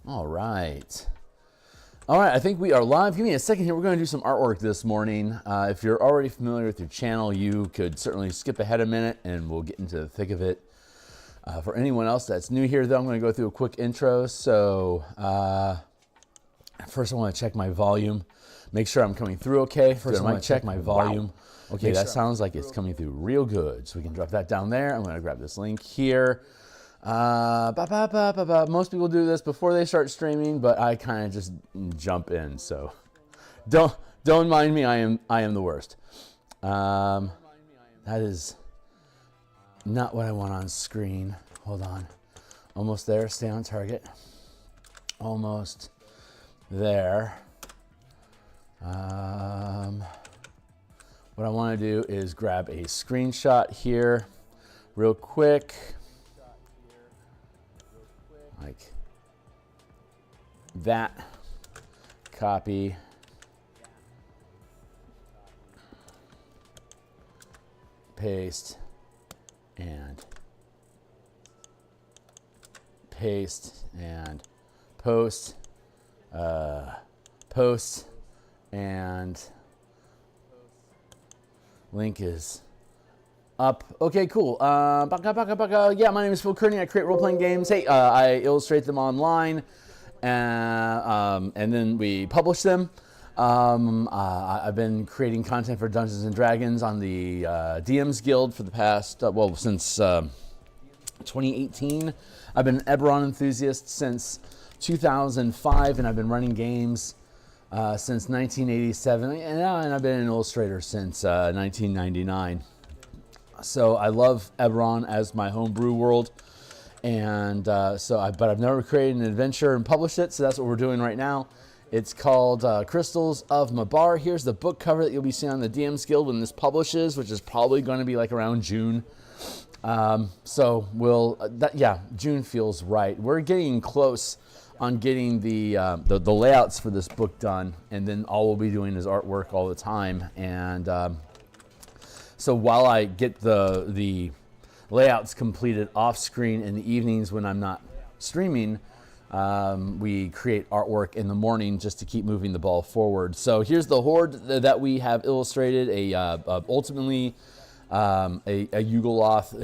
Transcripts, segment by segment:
All right. All right, I think we are live. Give me a second here. We're going to do some artwork this morning. If you're already familiar with your channel, you could certainly skip ahead a minute and we'll get into the thick of it. For anyone else that's new here, though, I'm going to go through a quick intro. So first I want to check my volume. Make sure I'm coming through okay. First I want to check my volume. Wow. Okay, that sounds like it's coming through real good. So we can drop that down there. I'm going to grab this link here. Most people do this before they start streaming, but I kind of just jump in. So don't mind me. I am the worst. That is not what I want on screen. Hold on. Almost there. Stay on target. Almost there. What I want to do is grab a screenshot here real quick. Like that. Copy. Paste. And paste. And post. Post. And link is up. Okay, cool. Yeah, my name is Phil Kearney. I create role-playing games. Hey, I illustrate them online, and then we publish them. I've been creating content for Dungeons and Dragons on the DMsGuild for the past, since 2018. I've been an Eberron enthusiast since 2005, and I've been running games since 1987, and I've been an illustrator since 1999. So I love Eberron as my homebrew world, and but I've never created an adventure and published it, so that's what we're doing right now. It's called Crystals of Mabar. Here's the book cover that you'll be seeing on the DMsGuild when this publishes, which is probably going to be like around June. June feels right. We're getting close on getting the layouts for this book done, and then all we'll be doing is artwork all the time. And so while I get the layouts completed off screen in the evenings when I'm not streaming, we create artwork in the morning just to keep moving the ball forward. So here's the horde that we have illustrated. Ultimately a Yugoloth.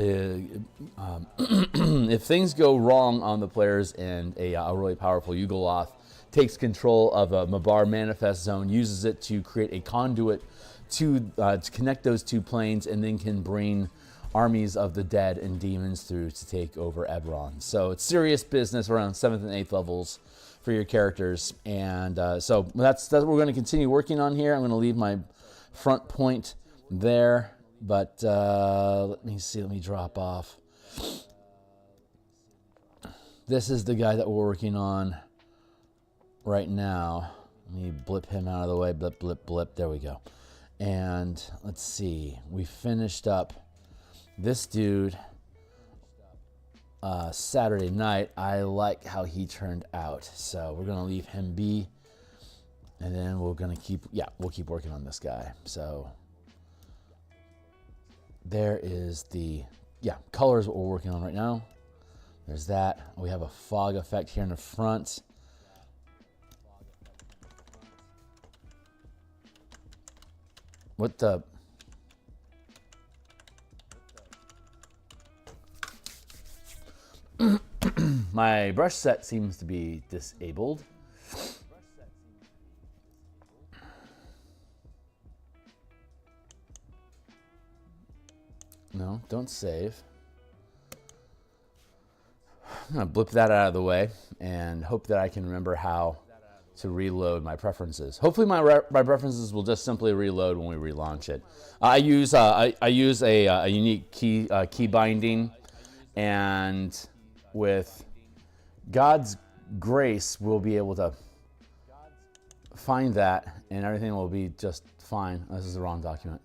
If things go wrong on the players and a really powerful Yugoloth takes control of a Mabar manifest zone, uses it to create a conduit to connect those two planes, and then can bring armies of the dead and demons through to take over Eberron. So it's serious business around 7th and 8th levels for your characters. And so that's what we're going to continue working on here. I'm going to leave my front point there. But let me see. Let me drop off. This is the guy that we're working on right now. Let me blip him out of the way. Blip, blip, blip. There we go. And let's see. We finished up this dude Saturday night. I like how he turned out. So we're going to leave him be. And then we're going to keep working on this guy. So there is the, colors what we're working on right now. There's that. We have a fog effect here in the front. What the? My brush set seems to be disabled. No, don't save. I'm going to blip that out of the way and hope that I can remember how to reload my preferences. Hopefully my preferences will just simply reload when we relaunch it. I use a unique key binding, and with God's grace, we'll be able to find that, and everything will be just fine. This is the wrong document.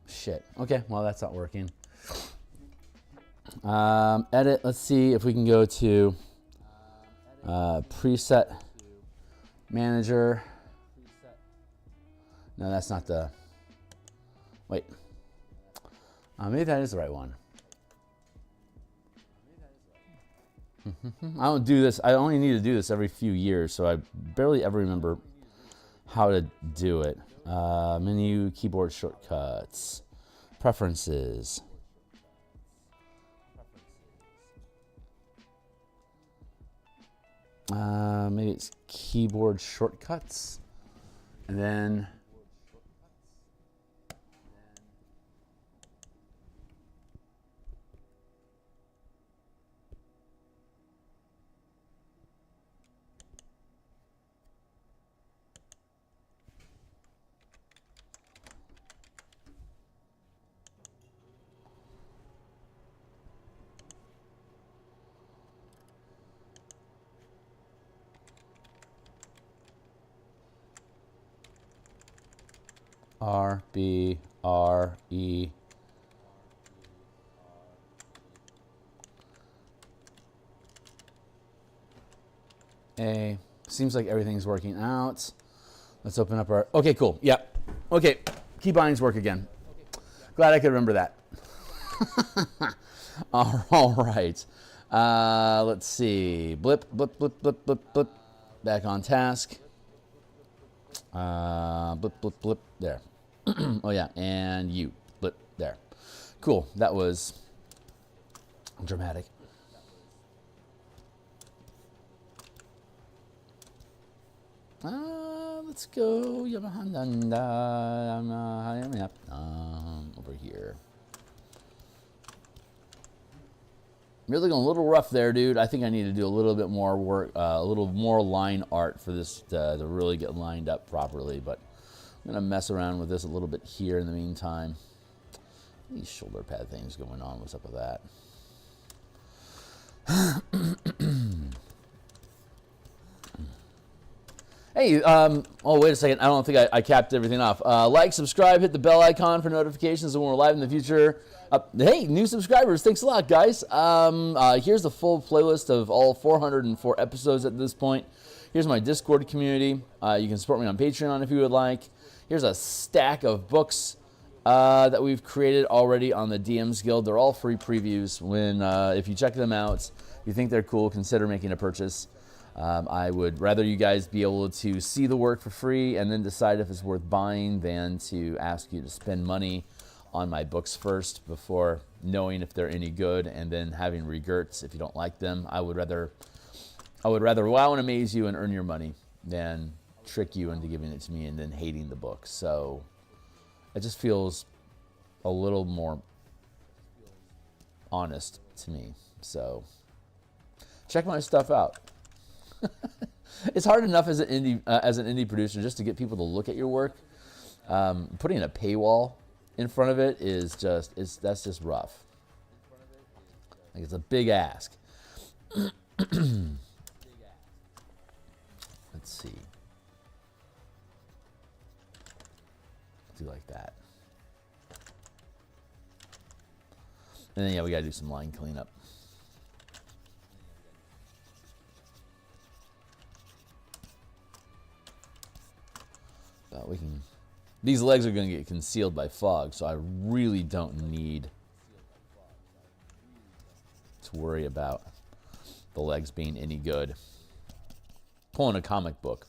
Shit. Okay, well, that's not working. Edit. Let's see if we can go to preset manager. No, that's not the... Wait. Maybe that is the right one. I don't do this. I only need to do this every few years, so I barely ever remember how to do it. Menu, keyboard shortcuts, preferences. Maybe it's keyboard shortcuts, and then R, B, R, E. A. Seems like everything's working out. Let's open up our... Okay, cool. Yep. Okay. Key bindings work again. Glad I could remember that. All right. Let's see. Blip, blip, blip, blip, blip, blip. Back on task. Blip, blip, blip. There. Oh, yeah. And you. Blip. There. Cool. That was dramatic. Let's go over here. Really going a little rough there, dude. I think I need to do a little bit more work, a little more line art for this to really get lined up properly. But I'm going to mess around with this a little bit here in the meantime. These shoulder pad things going on. What's up with that? Hey, oh, wait a second. I don't think I capped everything off. Like, subscribe, hit the bell icon for notifications when we're live in the future. Hey, new subscribers. Thanks a lot, guys. Here's the full playlist of all 404 episodes at this point. Here's my Discord community. You can support me on Patreon if you would like. Here's a stack of books that we've created already on the DMsGuild. They're all free previews. If you check them out, if you think they're cool, consider making a purchase. I would rather you guys be able to see the work for free and then decide if it's worth buying than to ask you to spend money on my books first before knowing if they're any good and then having regrets if you don't like them. I would rather wow and amaze you and earn your money than trick you into giving it to me and then hating the book. So it just feels a little more honest to me. So check my stuff out. It's hard enough as an indie producer just to get people to look at your work. Putting a paywall in front of it is that's just rough. Like, it's a big ask. Let's see. Do like that. And then, yeah, we gotta do some line cleanup. But we can. These legs are going to get concealed by fog, so I really don't need to worry about the legs being any good. Pulling a comic book.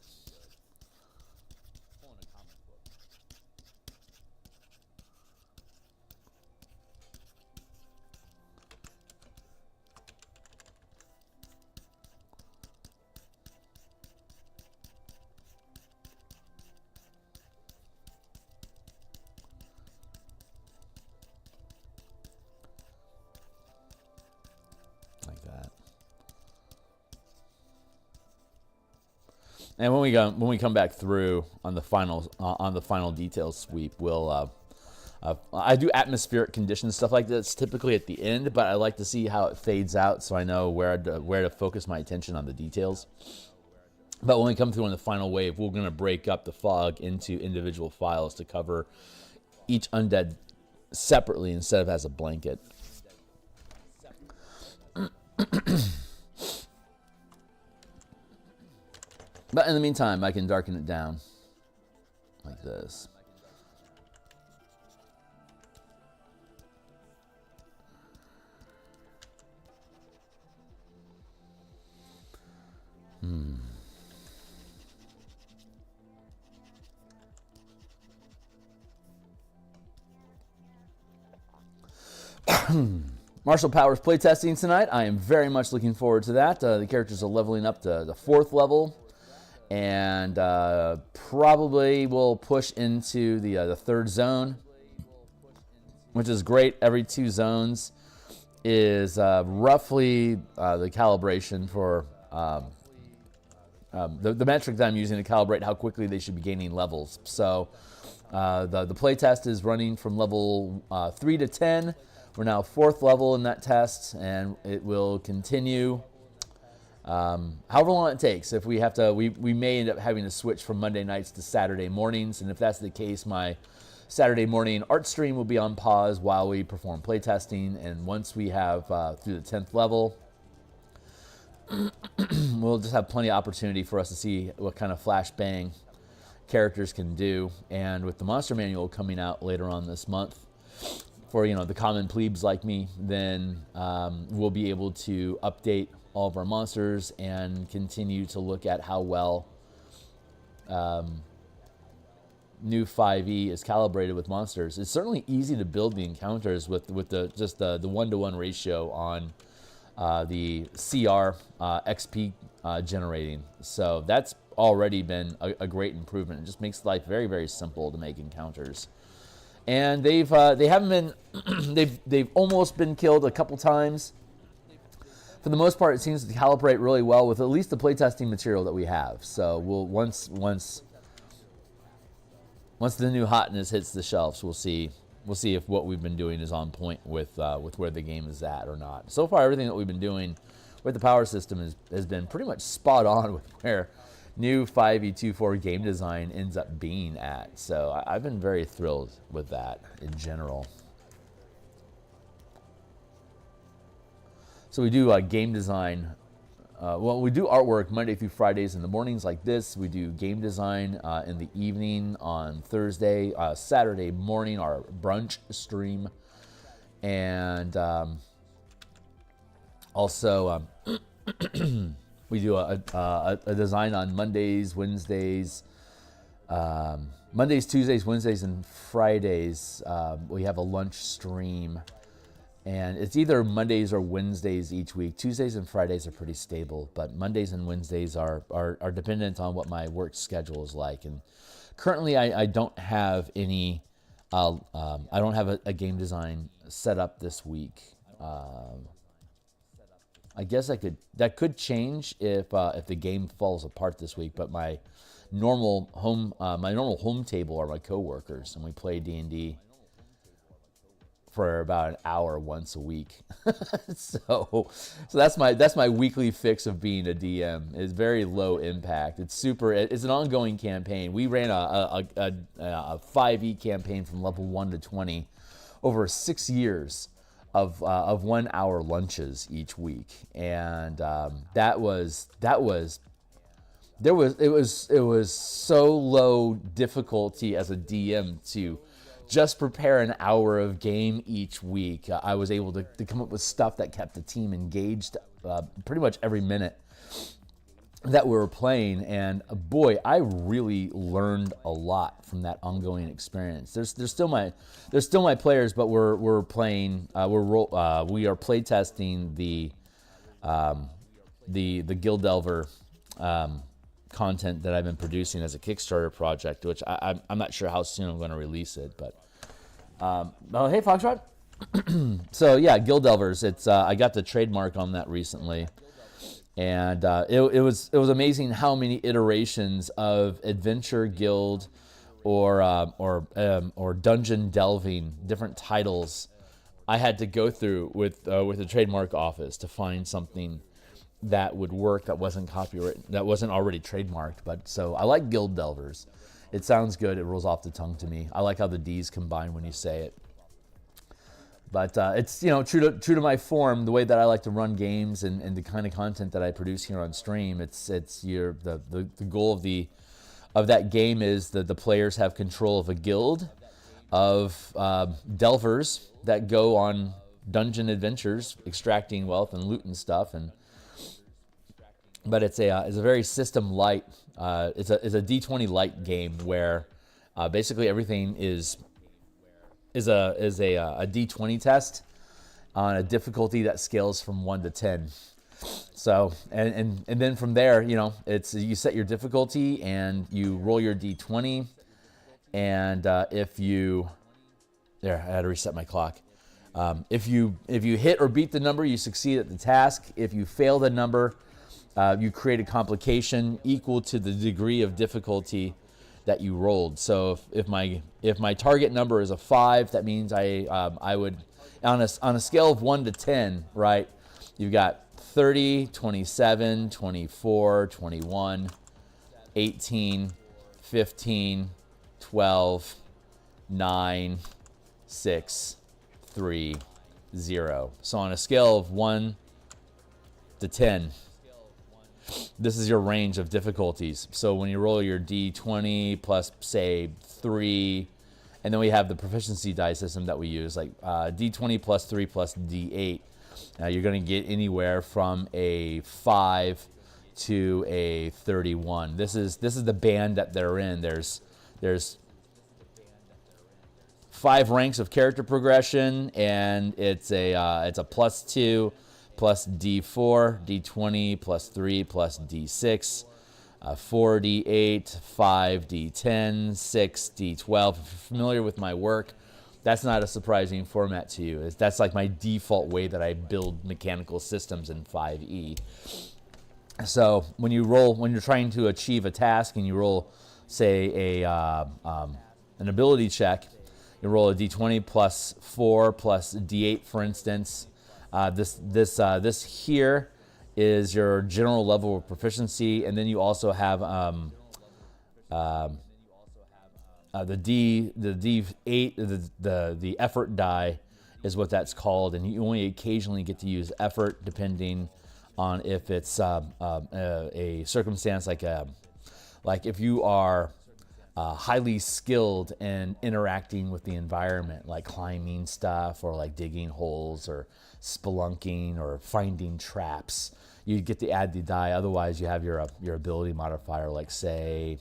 And when we come back through on the final details sweep, we'll I do atmospheric conditions stuff like this typically at the end, but I like to see how it fades out so I know where to focus my attention on the details. But when we come through on the final wave, we're going to break up the fog into individual files to cover each undead separately instead of as a blanket. But in the meantime, I can darken it down like this. Martial Powers playtesting tonight. I am very much looking forward to that. The characters are leveling up to the 4th level, and probably will push into the 3rd zone, which is great. Every 2 zones is roughly the calibration for the metric that I'm using to calibrate how quickly they should be gaining levels. So the playtest is running from level 3 to 10. We're now 4th level in that test, and it will continue however long it takes. If we have to, we may end up having to switch from Monday nights to Saturday mornings, and if that's the case, my Saturday morning art stream will be on pause while we perform playtesting, and once we have through the 10th level, we'll just have plenty of opportunity for us to see what kind of flashbang characters can do. And with the monster manual coming out later on this month, for the common plebes like me, then we'll be able to update all of our monsters and continue to look at how well new 5e is calibrated with monsters. It's certainly easy to build the encounters with the 1-to-1 ratio on the CR XP generating. So that's already been a great improvement. It just makes life very, very simple to make encounters. And they haven't been they've almost been killed a couple times. For the most part, it seems to calibrate really well with at least the playtesting material that we have. So we'll once the new hotness hits the shelves, we'll see if what we've been doing is on point with where the game is at or not. So far, everything that we've been doing with the power system has been pretty much spot on with where new 5e24 game design ends up being at. So I've been very thrilled with that in general. So we do game design. We do artwork Monday through Fridays in the mornings like this. We do game design in the evening on Thursday. Saturday morning, our brunch stream. And also we do a design on Mondays, Wednesdays, Tuesdays, Wednesdays, and Fridays. We have a lunch stream. And it's either Mondays or Wednesdays each week. Tuesdays and Fridays are pretty stable, but Mondays and Wednesdays are dependent on what my work schedule is like. And currently, I don't have any. I don't have a game design set up this week. I guess that could change if the game falls apart this week. But my normal home table are my coworkers, and we play D&D for about an hour once a week. so that's my weekly fix of being a DM. It's very low impact. It's an ongoing campaign. We ran a 5e campaign from level 1 to 20 over 6 years of 1 hour lunches each week. And it was so low difficulty as a DM to just prepare an hour of game each week. I was able to come up with stuff that kept the team engaged pretty much every minute that we were playing. And boy, I really learned a lot from that ongoing experience. There's still my players, but we're playing. We are play testing the Guild Delver content that I've been producing as a Kickstarter project, which I'm not sure how soon I'm going to release it, but hey Foxtrot. So yeah, Guild Delvers. It's I got the trademark on that recently, and it was amazing how many iterations of Adventure Guild or dungeon delving, different titles I had to go through with the trademark office to find something that would work, that wasn't copyright, that wasn't already trademarked. But so I like Guild Delvers. It sounds good. It rolls off the tongue to me. I like how the D's combine when you say it. But it's true to my form, the way that I like to run games and the kind of content that I produce here on stream. The goal of that game is that the players have control of a guild of delvers that go on dungeon adventures, extracting wealth and loot and stuff. But it's a very system light. It's a D20 light game where basically everything is a D20 test, on a difficulty that scales from 1 to 10. So, and then from there, you know, it's, you set your difficulty and you roll your D20. And if you, there, I had to reset my clock. If you hit or beat the number, you succeed at the task. If you fail the number, you create a complication equal to the degree of difficulty that you rolled. So if my target number is a 5, that means I would, on a scale of 1 to 10, right? You've got 30, 27, 24, 21, 18, 15, 12, 9, 6, 3, 0. So on a scale of 1 to 10, this is your range of difficulties. So when you roll your D20 plus, say, 3, and then we have the proficiency die system that we use, like D20 plus 3 plus D8. You're going to get anywhere from a 5 to a 31. This is the band that they're in. There's 5 ranks of character progression, and it's a plus 2 plus D4, D20 plus 3 plus D6, 4 D8, 5 D10, 6 D12. If you're familiar with my work, that's not a surprising format to you. That's like my default way that I build mechanical systems in 5e. So when you're trying to achieve a task and you roll, say, an ability check, you roll a D20 plus 4 plus D8, for instance. This here is your general level of proficiency, and then you also have the D8, the effort die is what that's called, and you only occasionally get to use effort depending on if it's a circumstance like if you are highly skilled in interacting with the environment, like climbing stuff or like digging holes or spelunking or finding traps. You get to add the die. Otherwise, you have your ability modifier, like say,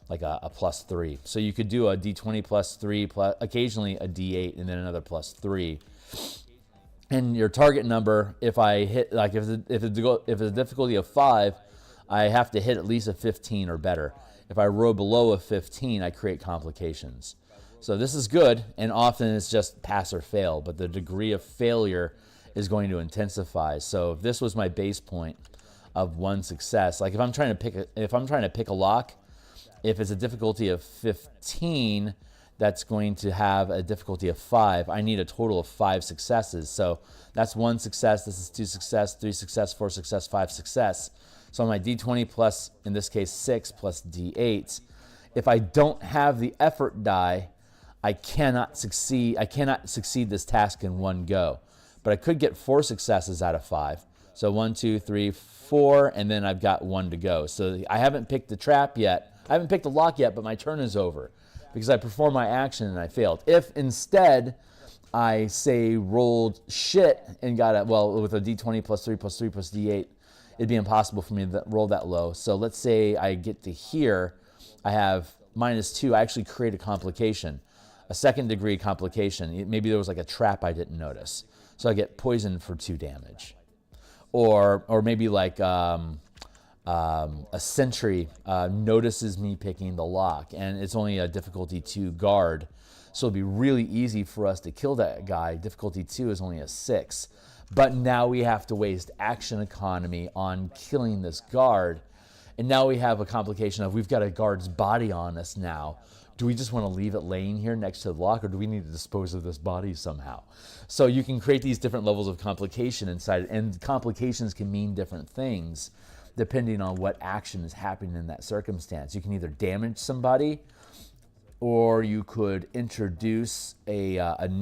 like a plus 3. So you could do a D20 plus 3, plus occasionally a D8, and then another plus 3. And your target number, if I hit, like if it's a difficulty of 5, I have to hit at least a 15 or better. If I roll below a 15, I create complications. So this is good, and often it's just pass or fail, but the degree of failure is going to intensify. So if this was my base point of 1 success, like if I'm trying to pick a lock, if it's a difficulty of 15, that's going to have a difficulty of 5. I need a total of 5 successes. So that's 1 success, this is 2 success, 3 success, 4 success, 5 success. So on my D20 plus, in this case, 6 plus D8, if I don't have the effort die, I cannot succeed this task in one go. But I could get 4 successes out of 5. So 1, 2, 3, 4, and then I've got 1 to go. So I haven't picked the trap yet. I haven't picked the lock yet, but my turn is over because I performed my action and I failed. If instead I, say, rolled shit and got with a D20 plus 3 plus 3 plus D8, it'd be impossible for me to roll that low. So let's say I get to here, I have -2. I actually create a complication, a 2nd degree complication. Maybe there was like a trap I didn't notice. So I get poisoned for 2 damage. Or maybe like a sentry notices me picking the lock, and it's only a difficulty 2 guard. So it'd be really easy for us to kill that guy. Difficulty 2 is only a 6. But now we have to waste action economy on killing this guard. And now we have a complication of we've got a guard's body on us now. Do we just want to leave it laying here next to the lock, or do we need to dispose of this body somehow? So you can create these different levels of complication inside, and complications can mean different things depending on what action is happening in that circumstance. You can either damage somebody, or you could introduce an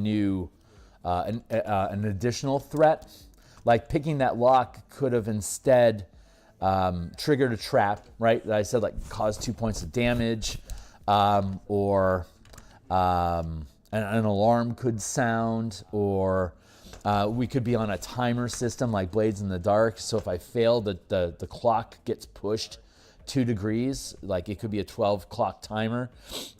additional threat. Like picking that lock could have instead triggered a trap, right? That I said, like, caused 2 points of damage, or an alarm could sound, or we could be on a timer system like Blades in the Dark. So if I fail, the clock gets pushed 2 degrees. Like it could be a 12 clock timer,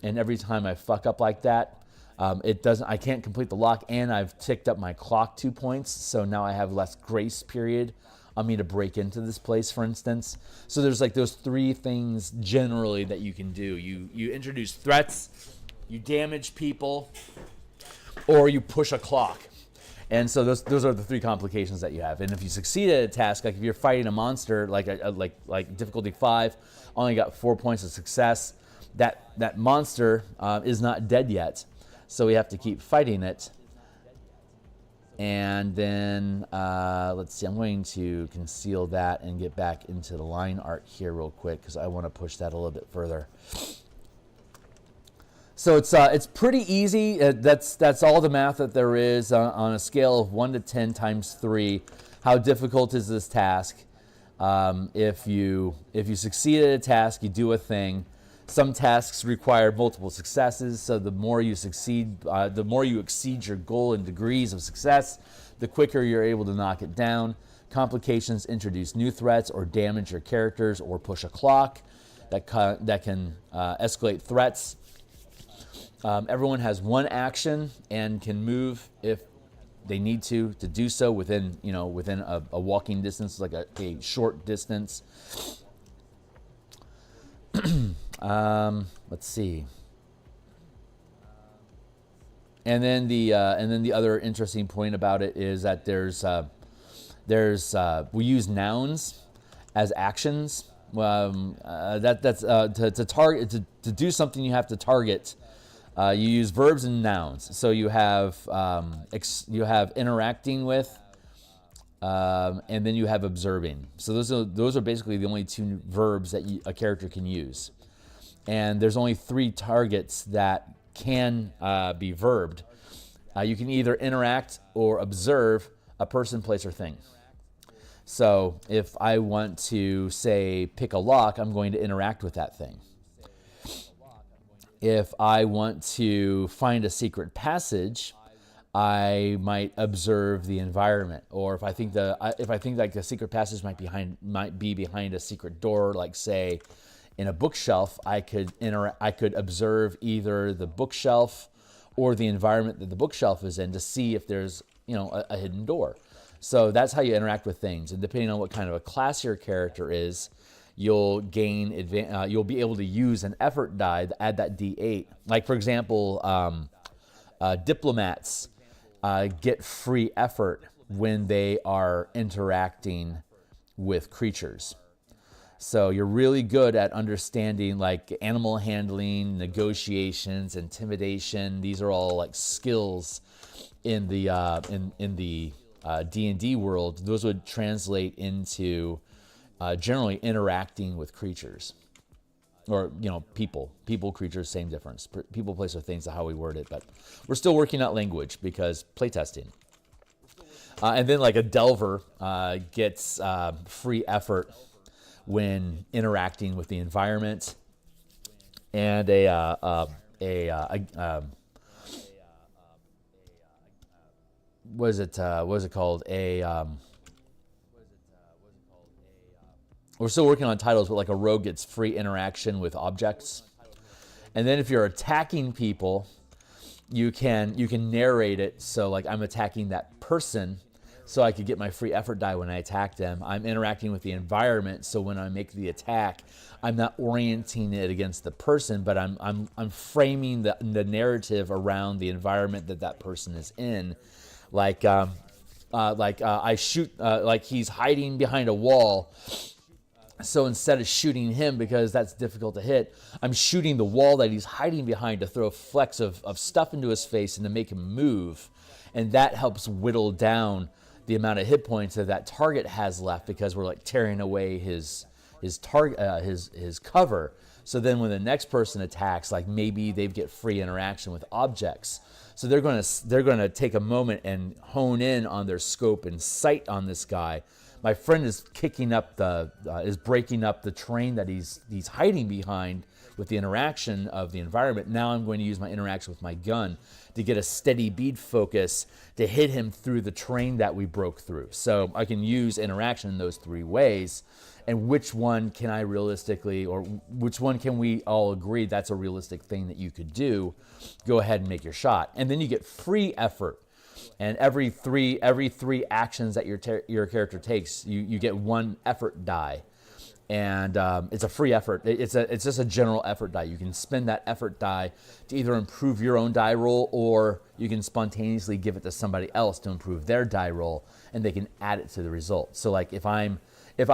and every time I fuck up like that, It doesn't. I can't complete the lock, and I've ticked up my clock 2 points, so now I have less grace period on me to break into this place, for instance. So there's like those 3 things generally that you can do. You introduce threats, you damage people, or you push a clock. And so those are the 3 complications that you have. And if you succeed at a task, like if you're fighting a monster, like difficulty 5, only got 4 points of success. That monster is not dead yet, so we have to keep fighting it. And then let's see. I'm going to conceal that and get back into the line art here real quick because I want to push that a little bit further. So it's pretty easy. That's all the math that there is on a scale of 1 to 10 times 3. How difficult is this task? If you succeed at a task, you do a thing. Some tasks require multiple successes, so the more you succeed, the more you exceed your goal in degrees of success, the quicker you're able to knock it down. Complications introduce new threats or damage your characters or push a clock that can escalate threats. Everyone has 1 action and can move if they need to do so within a walking distance, like a short distance. Let's see. And then the other interesting point about it is that we use nouns as actions. To target to do something, you have to target. You use verbs and nouns. So you have interacting with, and then you have observing. So those are basically the only 2 verbs that a character can use. And there's only 3 targets that can be verbed. You can either interact or observe a person, place, or thing. So if I want to, say, pick a lock, I'm going to interact with that thing. If I want to find a secret passage, I might observe the environment. Or if I think like the secret passage might be behind a secret door, like say in a bookshelf, I could observe either the bookshelf or the environment that the bookshelf is in to see if there's a hidden door. So that's how you interact with things. And depending on what kind of a class your character is, you'll gain you'll be able to use an effort die to add that D8. Like for example, diplomats get free effort when they are interacting with creatures. So you're really good at understanding like animal handling, negotiations, intimidation. These are all like skills in the D&D world. Those would translate into generally interacting with creatures, or people, creatures, same difference. People, place, or things are how we word it, but we're still working out language because playtesting. And then like a delver gets free effort when interacting with the environment, and what is it called? We're still working on titles, but like a rogue gets free interaction with objects. And then if you're attacking people, you can narrate it. So like I'm attacking that person, so I could get my free effort die when I attack them. I'm interacting with the environment, so when I make the attack, I'm not orienting it against the person, but I'm framing the narrative around the environment that person is in. Like I shoot, like he's hiding behind a wall. So instead of shooting him, because that's difficult to hit, I'm shooting the wall that he's hiding behind to throw flecks of stuff into his face and to make him move. And that helps whittle down the amount of hit points that target has left, because we're like tearing away his cover. So then when the next person attacks, like maybe they get free interaction with objects. So they're going to take a moment and hone in on their scope and sight on this guy. My friend is breaking up the terrain that he's hiding behind with the interaction of the environment. Now I'm going to use my interaction with my gun to get a steady bead focus to hit him through the terrain that we broke through. So I can use interaction in those 3 ways. And which one can I realistically, or which one can we all agree that's a realistic thing that you could do? Go ahead and make your shot. And then you get free effort. And every three actions that your character takes, you get 1 effort die. And it's a free effort. It's just a general effort die. You can spend that effort die to either improve your own die roll, or you can spontaneously give it to somebody else to improve their die roll, and they can add it to the result. So like if I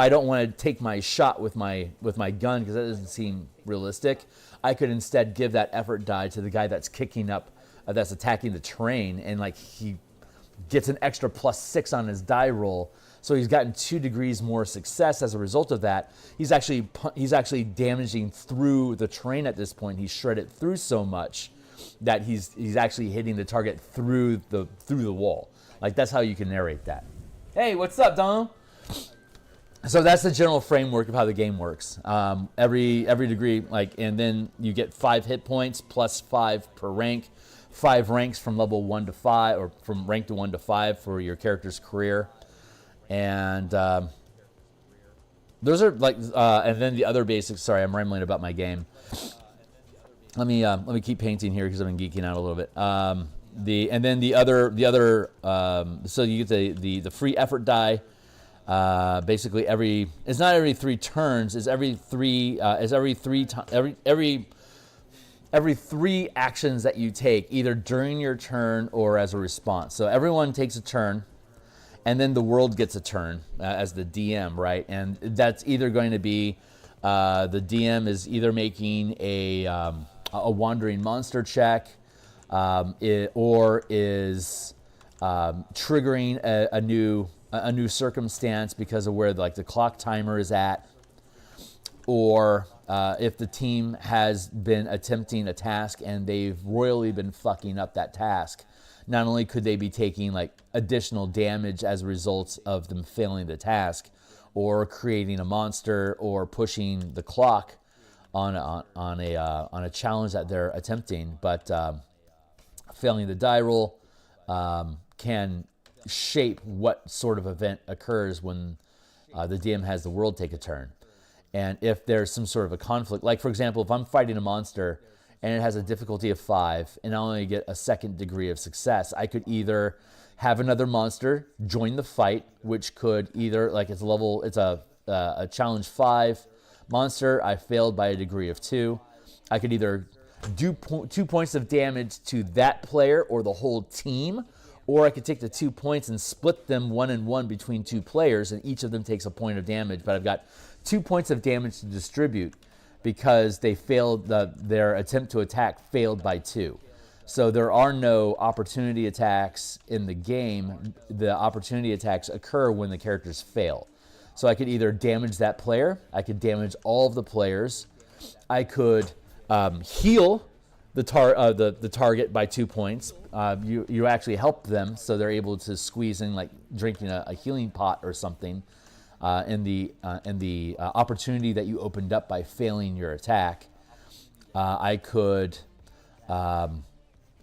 don't want to take my shot with my gun because that doesn't seem realistic, I could instead give that effort die to the guy that's kicking up, that's attacking the terrain, and like he gets an extra +6 on his die roll. So he's gotten 2 degrees more success as a result of that. He's actually damaging through the terrain at this point. He's shredded through so much that he's actually hitting the target through the wall. Like that's how you can narrate that. Hey, what's up, Donald? So that's the general framework of how the game works. Every degree, and then you get 5 hit points plus 5 per rank. 5 ranks from level 1 to 5, or from rank to 1 to 5 for your character's career. And those are and then the other basics. Sorry, I'm rambling about my game. Let me keep painting here because I've been geeking out a little bit. So you get the free effort die. Basically it's not every 3 turns. It's every 3 actions that you take, either during your turn or as a response. So everyone takes a turn. And then the world gets a turn as the DM, right? And that's either going to be the DM is either making a wandering monster check, or is triggering a new circumstance because of where the clock timer is at, or if the team has been attempting a task and they've royally been fucking up that task. Not only could they be taking additional damage as a result of them failing the task, or creating a monster, or pushing the clock on a challenge that they're attempting, but failing the die roll can shape what sort of event occurs when the DM has the world take a turn. And if there's some sort of a conflict, like for example, if I'm fighting a monster and it has a difficulty of 5, and I only get a 2nd degree of success, I could either have another monster join the fight, which could either, it's a challenge 5 monster, I failed by a degree of 2. I could either do 2 points of damage to that player or the whole team, or I could take the 2 points and split them 1 and 1 between 2 players, and each of them takes a point of damage, but I've got 2 points of damage to distribute, because they failed, their attempt to attack failed by 2. So there are no opportunity attacks in the game. The opportunity attacks occur when the characters fail. So I could either damage that player, I could damage all of the players, I could heal the target by 2 points. You actually help them, so they're able to squeeze in drinking a healing pot or something. In the opportunity that you opened up by failing your attack. I could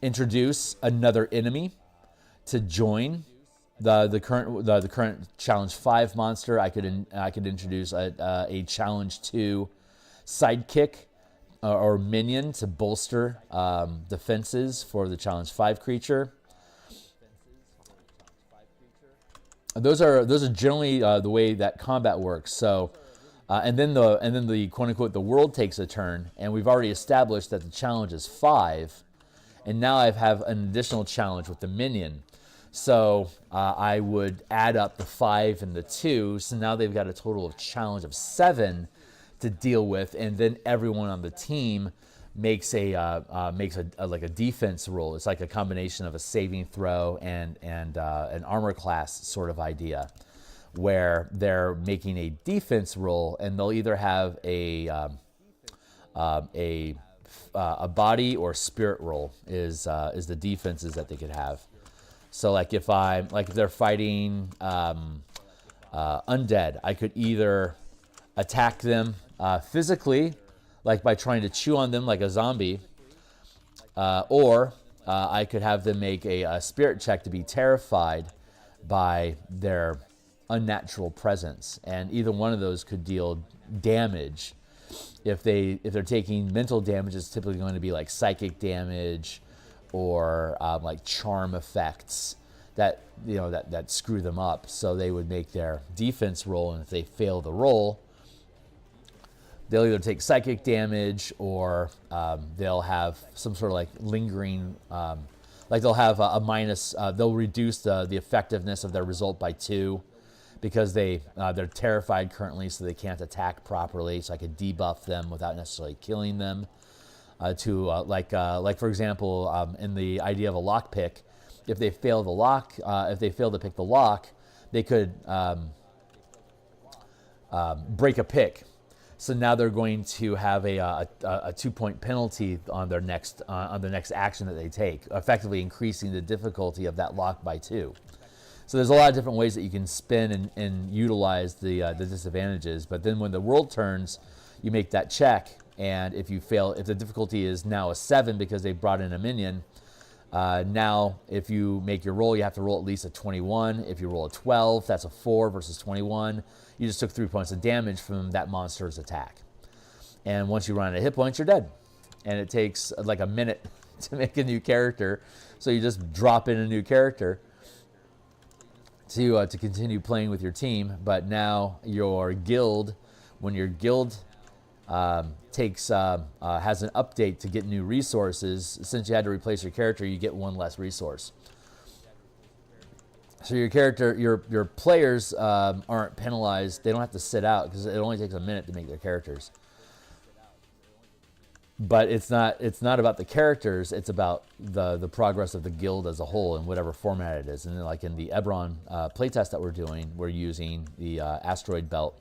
introduce another enemy to join the current challenge 5 monster. I could introduce a challenge 2 sidekick or minion to bolster defenses for the challenge 5 creature. Those are generally the way that combat works. So, and then the quote unquote the world takes a turn, and we've already established that the challenge is 5, and now I have an additional challenge with the minion. So I would add up the 5 and the 2, so now they've got a total of challenge of 7 to deal with, and then everyone on the team makes a defense roll. It's like a combination of a saving throw and an armor class sort of idea, where they're making a defense roll, and they'll either have a body or spirit roll is the defenses that they could have. So if they're fighting undead, I could either attack them physically, like by trying to chew on them like a zombie, or I could have them make a spirit check to be terrified by their unnatural presence, and either one of those could deal damage. If they're taking mental damage, it's typically going to be like psychic damage or like charm effects that that screw them up. So they would make their defense roll, and if they fail the roll, they'll either take psychic damage or they'll have some sort of like lingering, like they'll have a minus. They'll reduce the effectiveness of their result by 2 because they're terrified currently, so they can't attack properly. So I could debuff them without necessarily killing them. Like for example, in the idea of a lock pick, if they fail the lock, if they fail to pick the lock, they could break a pick. So now they're going to have a 2-point penalty on their next on the next action that they take, effectively increasing the difficulty of that lock by 2. So there's a lot of different ways that you can spin and utilize the disadvantages. But then when the world turns, you make that check, and if you fail, if the difficulty is now a 7 because they brought in a minion, now if you make your roll, you have to roll at least a 21. If you roll a 12, that's a 4 versus 21. You just took 3 points of damage from that monster's attack. And once you run out of hit points, you're dead. And it takes like a minute to make a new character. So you just drop in a new character to continue playing with your team. But now your guild, when your guild has an update to get new resources, since you had to replace your character, you get 1 less resource. So your character, your players aren't penalized. They don't have to sit out because it only takes a minute to make their characters. But it's not about the characters. It's about the progress of the guild as a whole in whatever format it is. And then like in the Eberron playtest that we're doing, we're using the Asteroid Belt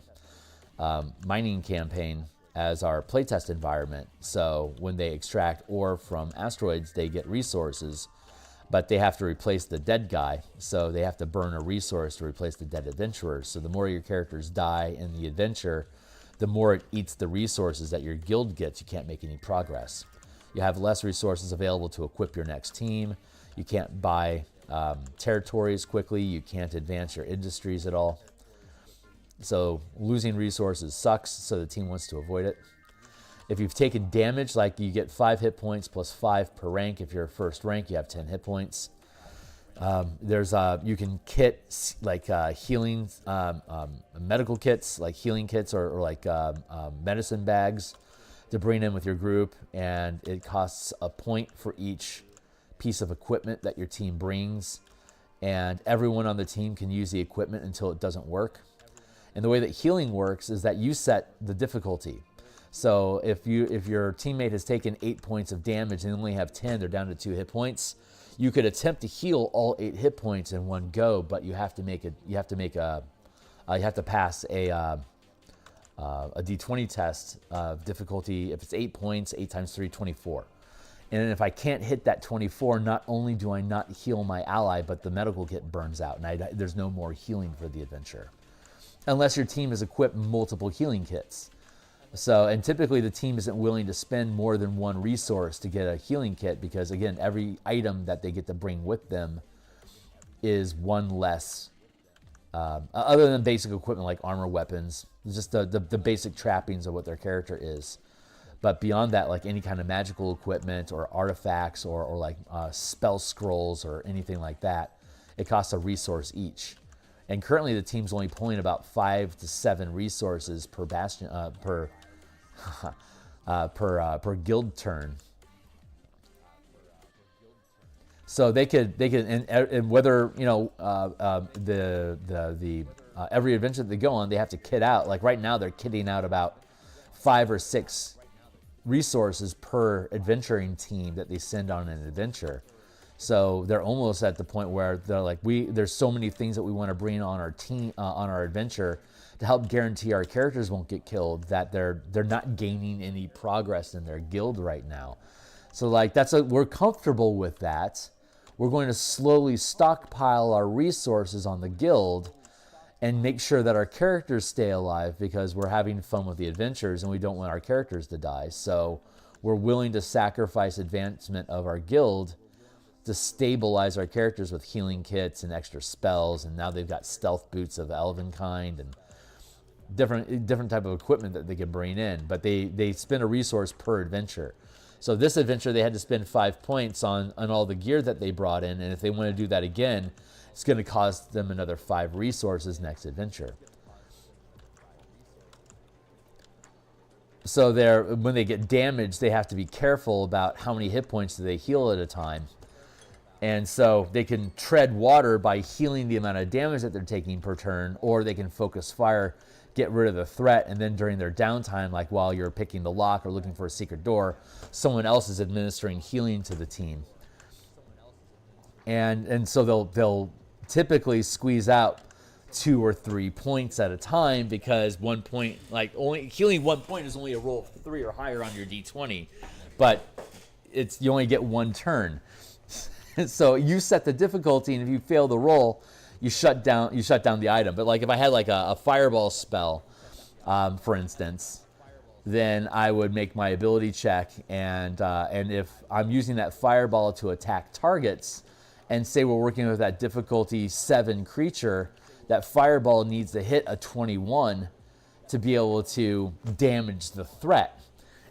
mining campaign as our playtest environment. So when they extract ore from asteroids, they get resources, but they have to replace the dead guy. So they have to burn a resource to replace the dead adventurer. So the more your characters die in the adventure, the more it eats the resources that your guild gets. You can't make any progress. You have less resources available to equip your next team. You can't buy territories quickly. You can't advance your industries at all. So losing resources sucks, so the team wants to avoid it. If you've taken damage, like you get 5 hit points plus 5 per rank. If you're first rank, you have 10 hit points. You can kit like healing, medical kits, like healing kits or like medicine bags to bring in with your group, and it costs a point for each piece of equipment that your team brings, and everyone on the team can use the equipment until it doesn't work. And the way that healing works is that you set the difficulty. So if your teammate has taken 8 points of damage and they only have 10, they're down to 2 hit points. You could attempt to heal all 8 hit points in one go, but you have to pass a D20 test of difficulty. If it's 8 points, 8 times 3, 24. And if I can't hit that 24, not only do I not heal my ally, but the medical kit burns out, and there's no more healing for the adventure, unless your team has equipped multiple healing kits. So, and typically the team isn't willing to spend more than 1 resource to get a healing kit because, again, every item that they get to bring with them is 1 less, other than basic equipment like armor, weapons, just the basic trappings of what their character is. But beyond that, like any kind of magical equipment or artifacts or like spell scrolls or anything like that, it costs a resource each. And currently the team's only pulling about 5 to 7 resources per bastion, per guild turn. So they could, and whether every adventure that they go on, they have to kit out. Like right now, they're kitting out about 5 or 6 resources per adventuring team that they send on an adventure. So they're almost at the point where they're like, there's so many things that we want to bring on our team, on our adventure, to help guarantee our characters won't get killed, that they're not gaining any progress in their guild right now. So like we're comfortable with that. We're going to slowly stockpile our resources on the guild, and make sure that our characters stay alive, because we're having fun with the adventures and we don't want our characters to die. So we're willing to sacrifice advancement of our guild to stabilize our characters with healing kits and extra spells. And now they've got stealth boots of elven kind and different type of equipment that they can bring in. But they spend a resource per adventure. So this adventure, they had to spend 5 points on all the gear that they brought in. And if they want to do that again, it's going to cost them another 5 resources next adventure. So when they get damaged, they have to be careful about how many hit points do they heal at a time. And so they can tread water by healing the amount of damage that they're taking per turn, or they can focus fire, get rid of the threat, and then during their downtime, like while you're picking the lock or looking for a secret door, someone else is administering healing to the team. And so they'll typically squeeze out 2 or 3 points at a time, because 1 point, like only healing 1 point is only a roll of 3 or higher on your d20, but you only get 1 turn. So you set the difficulty, and if you fail the roll, you shut down the item. But like if I had like a fireball spell, for instance, then I would make my ability check, and if I'm using that fireball to attack targets, and say we're working with that difficulty 7 creature, that fireball needs to hit a 21 to be able to damage the threat.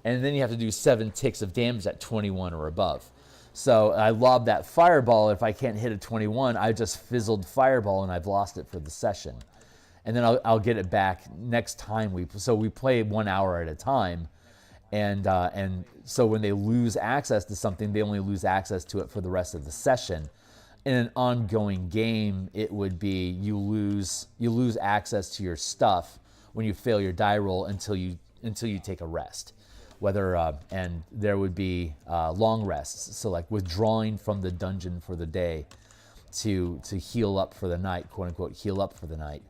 And then you have to do 7 ticks of damage at 21 or above. So I lob that fireball. If I can't hit a 21, I just fizzled fireball and I've lost it for the session. And then I'll get it back next time we play 1 hour at a time. And so when they lose access to something, they only lose access to it for the rest of the session. In an ongoing game, it would be you lose access to your stuff when you fail your die roll until you take a rest. And there would be long rests, so like withdrawing from the dungeon for the day to heal up for the night, quote unquote, heal up for the night.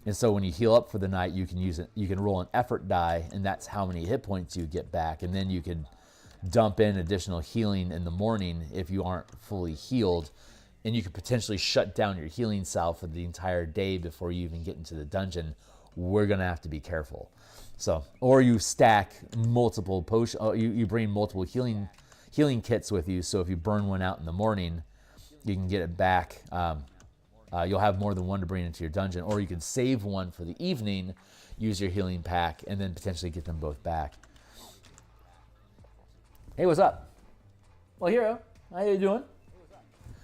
And so when you heal up for the night, you can roll an effort die, and that's how many hit points you get back, and then you can dump in additional healing in the morning if you aren't fully healed. And you could potentially shut down your healing salve for the entire day before you even get into the dungeon. We're going to have to be careful. So, or you stack multiple potions. You bring multiple healing kits with you. So if you burn one out in the morning, you can get it back. You'll have more than one to bring into your dungeon. Or you can save one for the evening, use your healing pack, and then potentially get them both back. Hey, what's up? Well, Hero, how you doing?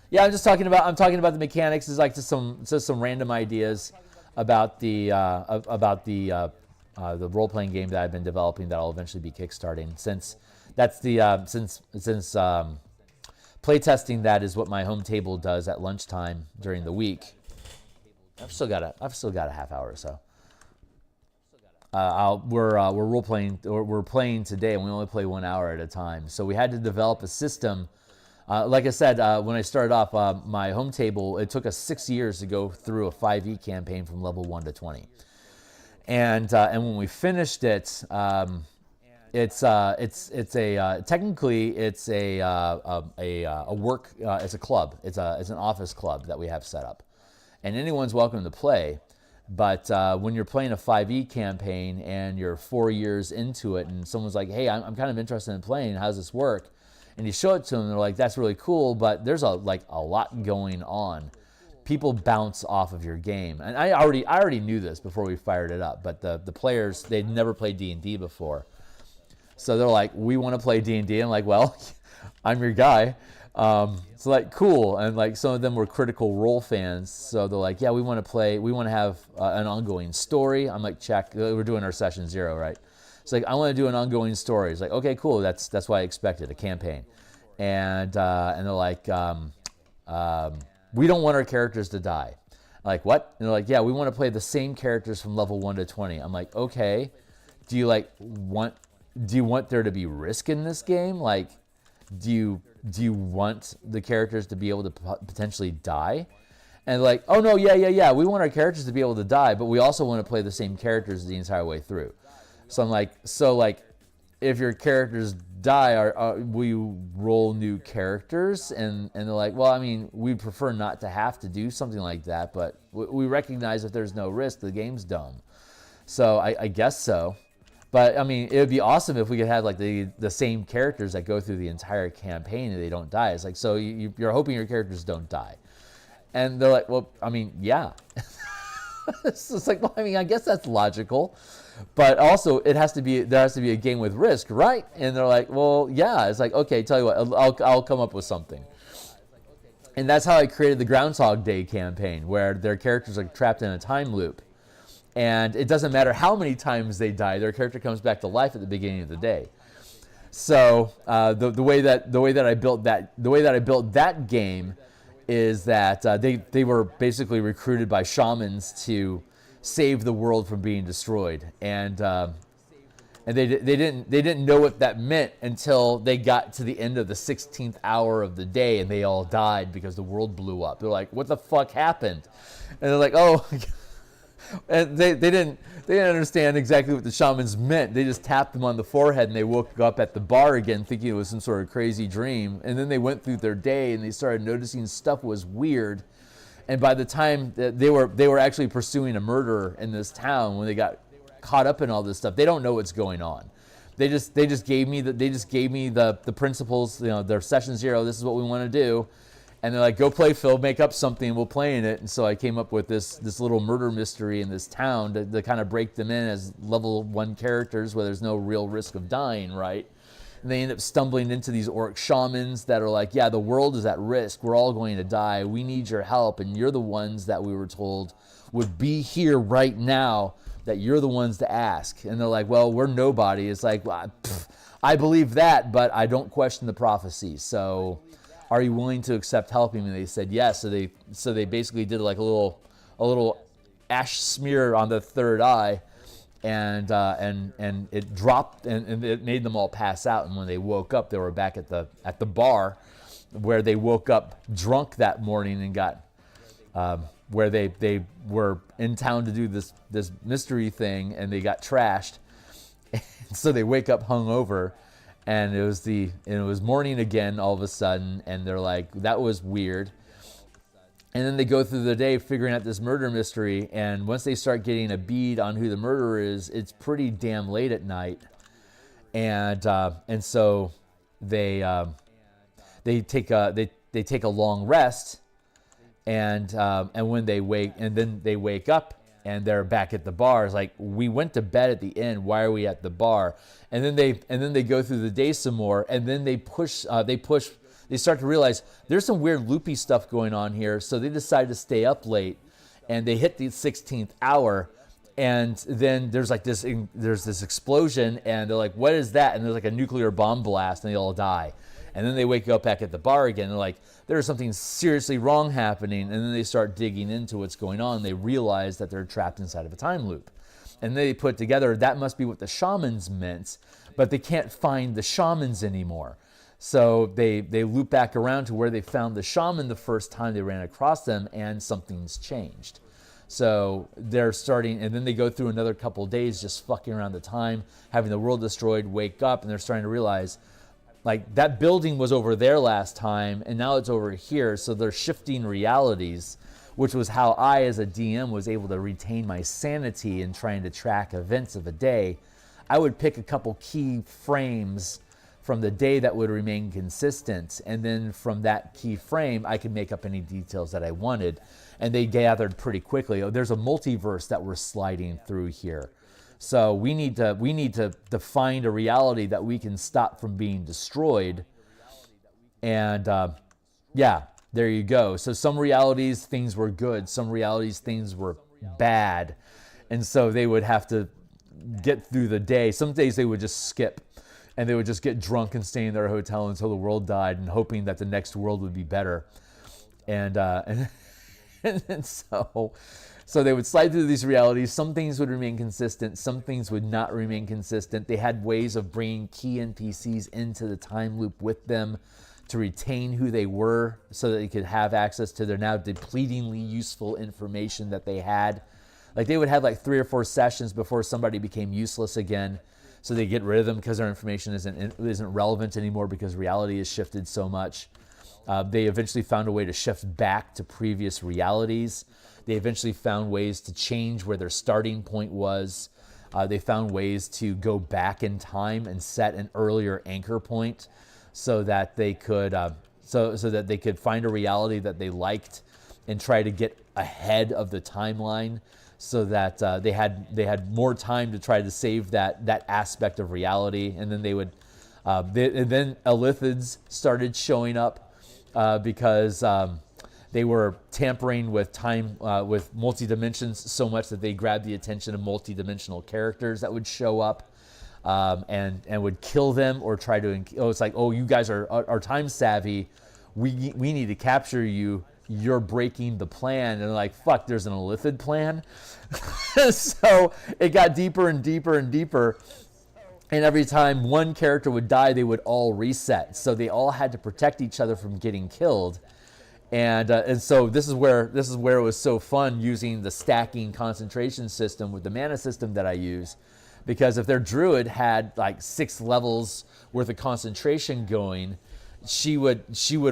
Yeah, I'm talking about the mechanics. It's like just some random ideas about the role-playing game that I've been developing that I'll eventually be kickstarting. Since that's since playtesting that is what my home table does at lunchtime during the week. I've still got a half hour or so. We're role-playing, or we're playing today, and we only play 1 hour at a time. So we had to develop a system. Like I said, when I started off my home table, it took us 6 years to go through a 5e campaign from level 1 to 20. And when we finished it, it's a club. It's an office club that we have set up, and anyone's welcome to play. But when you're playing a 5e campaign and you're 4 years into it, and someone's like, "Hey, I'm kind of interested in playing. How does this work?" And you show it to them, and they're like, "That's really cool, but there's a lot going on." People bounce off of your game, and I already knew this before we fired it up. But the players, they'd never played D&D before, so they're like, "We want to play D&D." I'm like, "Well, I'm your guy." So like, cool, and like some of them were Critical Role fans, so they're like, "Yeah, we want to play. We want to have an ongoing story." I'm like, "Check." We're doing our session 0, right? It's like, I want to do an ongoing story. It's like, okay, cool. That's what I expected, a campaign. And they're like, we don't want our characters to die. I'm like, what? And they're like, yeah, we want to play the same characters from level 1 to 20. I'm like, okay. Do you want there to be risk in this game? Like, do you want the characters to be able to potentially die? And like, oh no, yeah. We want our characters to be able to die, but we also want to play the same characters the entire way through. So I'm like, if your characters die, will you roll new characters? And they're like, well, I mean, we'd prefer not to have to do something like that, but we recognize if there's no risk, the game's dumb. So I guess so. But I mean, it would be awesome if we could have like the same characters that go through the entire campaign and they don't die. It's like, so you're hoping your characters don't die. And they're like, well, I mean, yeah. It's like, well, I mean, I guess that's logical. But also, there has to be a game with risk, right? And they're like, well, yeah. It's like, okay, tell you what, I'll come up with something. And that's how I created the Groundhog Day campaign, where their characters are trapped in a time loop. And it doesn't matter how many times they die, their character comes back to life at the beginning of the day. So the way that I built that game is that they were basically recruited by shamans to save the world from being destroyed, and they didn't know what that meant until they got to the end of the 16th hour of the day, and they all died because the world blew up. They're like, what the fuck happened? And they're like, oh. And they didn't understand exactly what the shamans meant. They just tapped them on the forehead and they woke up at the bar again thinking it was some sort of crazy dream. And then they went through their day and they started noticing stuff was weird. And by the time that they were actually pursuing a murderer in this town, when they got caught up in all this stuff, they don't know what's going on. They just gave me the principles, their session 0, this is what we want to do. And they're like, go play, Phil, make up something, we'll play in it. And so I came up with this little murder mystery in this town to kind of break them in as level 1 characters where there's no real risk of dying, right? And they end up stumbling into these orc shamans that are like, yeah, the world is at risk. We're all going to die. We need your help. And you're the ones that we were told would be here right now, that you're the ones to ask. And they're like, well, we're nobody. It's like, well, I believe that, but I don't question the prophecy. So are you willing to accept helping me? And they said yes. So they basically did like a little ash smear on the third eye, and it dropped and it made them all pass out. And when they woke up, they were back at the bar where they woke up drunk that morning and got where they were in town to do this mystery thing, and they got trashed. And so they wake up hungover. And it was morning again all of a sudden, and they're like, that was weird. And then they go through the day figuring out this murder mystery, and once they start getting a bead on who the murderer is, it's pretty damn late at night. And so they take a long rest, and when they wake up. And they're back at the bar. It's like, we went to bed at the inn. Why are we at the bar? And then they go through the day some more. And then they start to realize there's some weird loopy stuff going on here. So they decide to stay up late, and they hit the 16th hour. And then there's this explosion, and they're like, what is that? And there's like a nuclear bomb blast, and they all die. And then they wake up back at the bar again. They're like, there's something seriously wrong happening. And then they start digging into what's going on. They realize that they're trapped inside of a time loop. And they put together, that must be what the shamans meant, but they can't find the shamans anymore. So they loop back around to where they found the shaman the first time they ran across them, and something's changed. So they're starting, and then they go through another couple of days just fucking around the time, having the world destroyed, wake up, and they're starting to realize, like, that building was over there last time, and now it's over here. So they're shifting realities, which was how I, as a DM, was able to retain my sanity in trying to track events of a day. I would pick a couple key frames from the day that would remain consistent, and then from that key frame, I could make up any details that I wanted, and they gathered pretty quickly. Oh, there's a multiverse that we're sliding through here. So we need to find a reality that we can stop from being destroyed. And yeah, there you go. So some realities, things were good. Some realities, things were bad. And so they would have to get through the day. Some days they would just skip, and they would just get drunk and stay in their hotel until the world died, and hoping that the next world would be better. And so they would slide through these realities. Some things would remain consistent. Some things would not remain consistent. They had ways of bringing key NPCs into the time loop with them to retain who they were, so that they could have access to their now depletingly useful information that they had. Like, they would have like 3 or 4 sessions before somebody became useless again. so they get rid of them because their information isn't relevant anymore because reality has shifted so much. They eventually found a way to shift back to previous realities. They eventually found ways to change where their starting point was. They found ways to go back in time and set an earlier anchor point so that they could so that they could find a reality that they liked and try to get ahead of the timeline, so that they had more time to try to save that aspect of reality. And then they would and then Elithids started showing up because they were tampering with time, with multi-dimensions so much that they grabbed the attention of multi-dimensional characters that would show up and would kill them or try to. It's like, oh, you guys are time savvy. We need to capture you. You're breaking the plan. And they're like, fuck, there's an Illithid plan. So it got deeper and deeper and deeper. And every time one character would die, they would all reset. So they all had to protect each other from getting killed. And so this is where it was so fun using the stacking concentration system with the mana system that I use, because if their druid had like 6 levels worth of concentration going, she would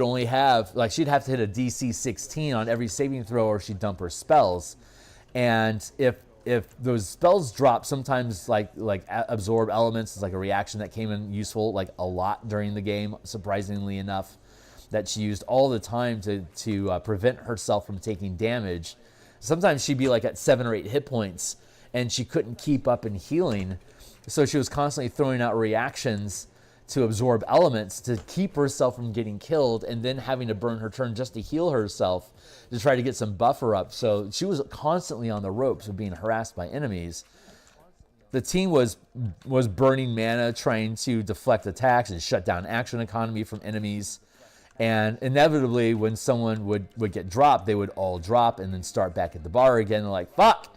only have, like, she'd have to hit a DC 16 on every saving throw or she'd dump her spells. And if those spells drop, sometimes like absorb elements is like a reaction that came in useful like a lot during the game, surprisingly enough, that she used all the time to prevent herself from taking damage. Sometimes she'd be like at 7 or 8 hit points and she couldn't keep up in healing. So she was constantly throwing out reactions to absorb elements to keep herself from getting killed, and then having to burn her turn just to heal herself to try to get some buffer up. So she was constantly on the ropes of being harassed by enemies. The team was burning mana trying to deflect attacks and shut down action economy from enemies. And inevitably, when someone would get dropped, they would all drop and then start back at the bar again. They're like, fuck.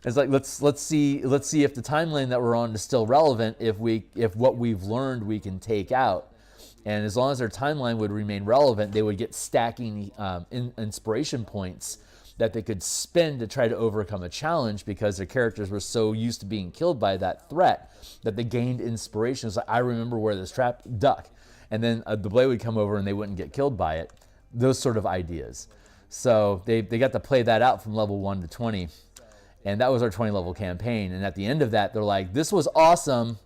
It's like, let's see if the timeline that we're on is still relevant, if what we've learned we can take out. And as long as their timeline would remain relevant, they would get stacking inspiration points that they could spend to try to overcome a challenge, because their characters were so used to being killed by that threat that they gained inspiration. It's like, I remember where this trap, duck. And then the blade would come over and they wouldn't get killed by it. Those sort of ideas. So they got to play that out from level 1 to 20. And that was our 20 level campaign. And at the end of that, they're like, this was awesome,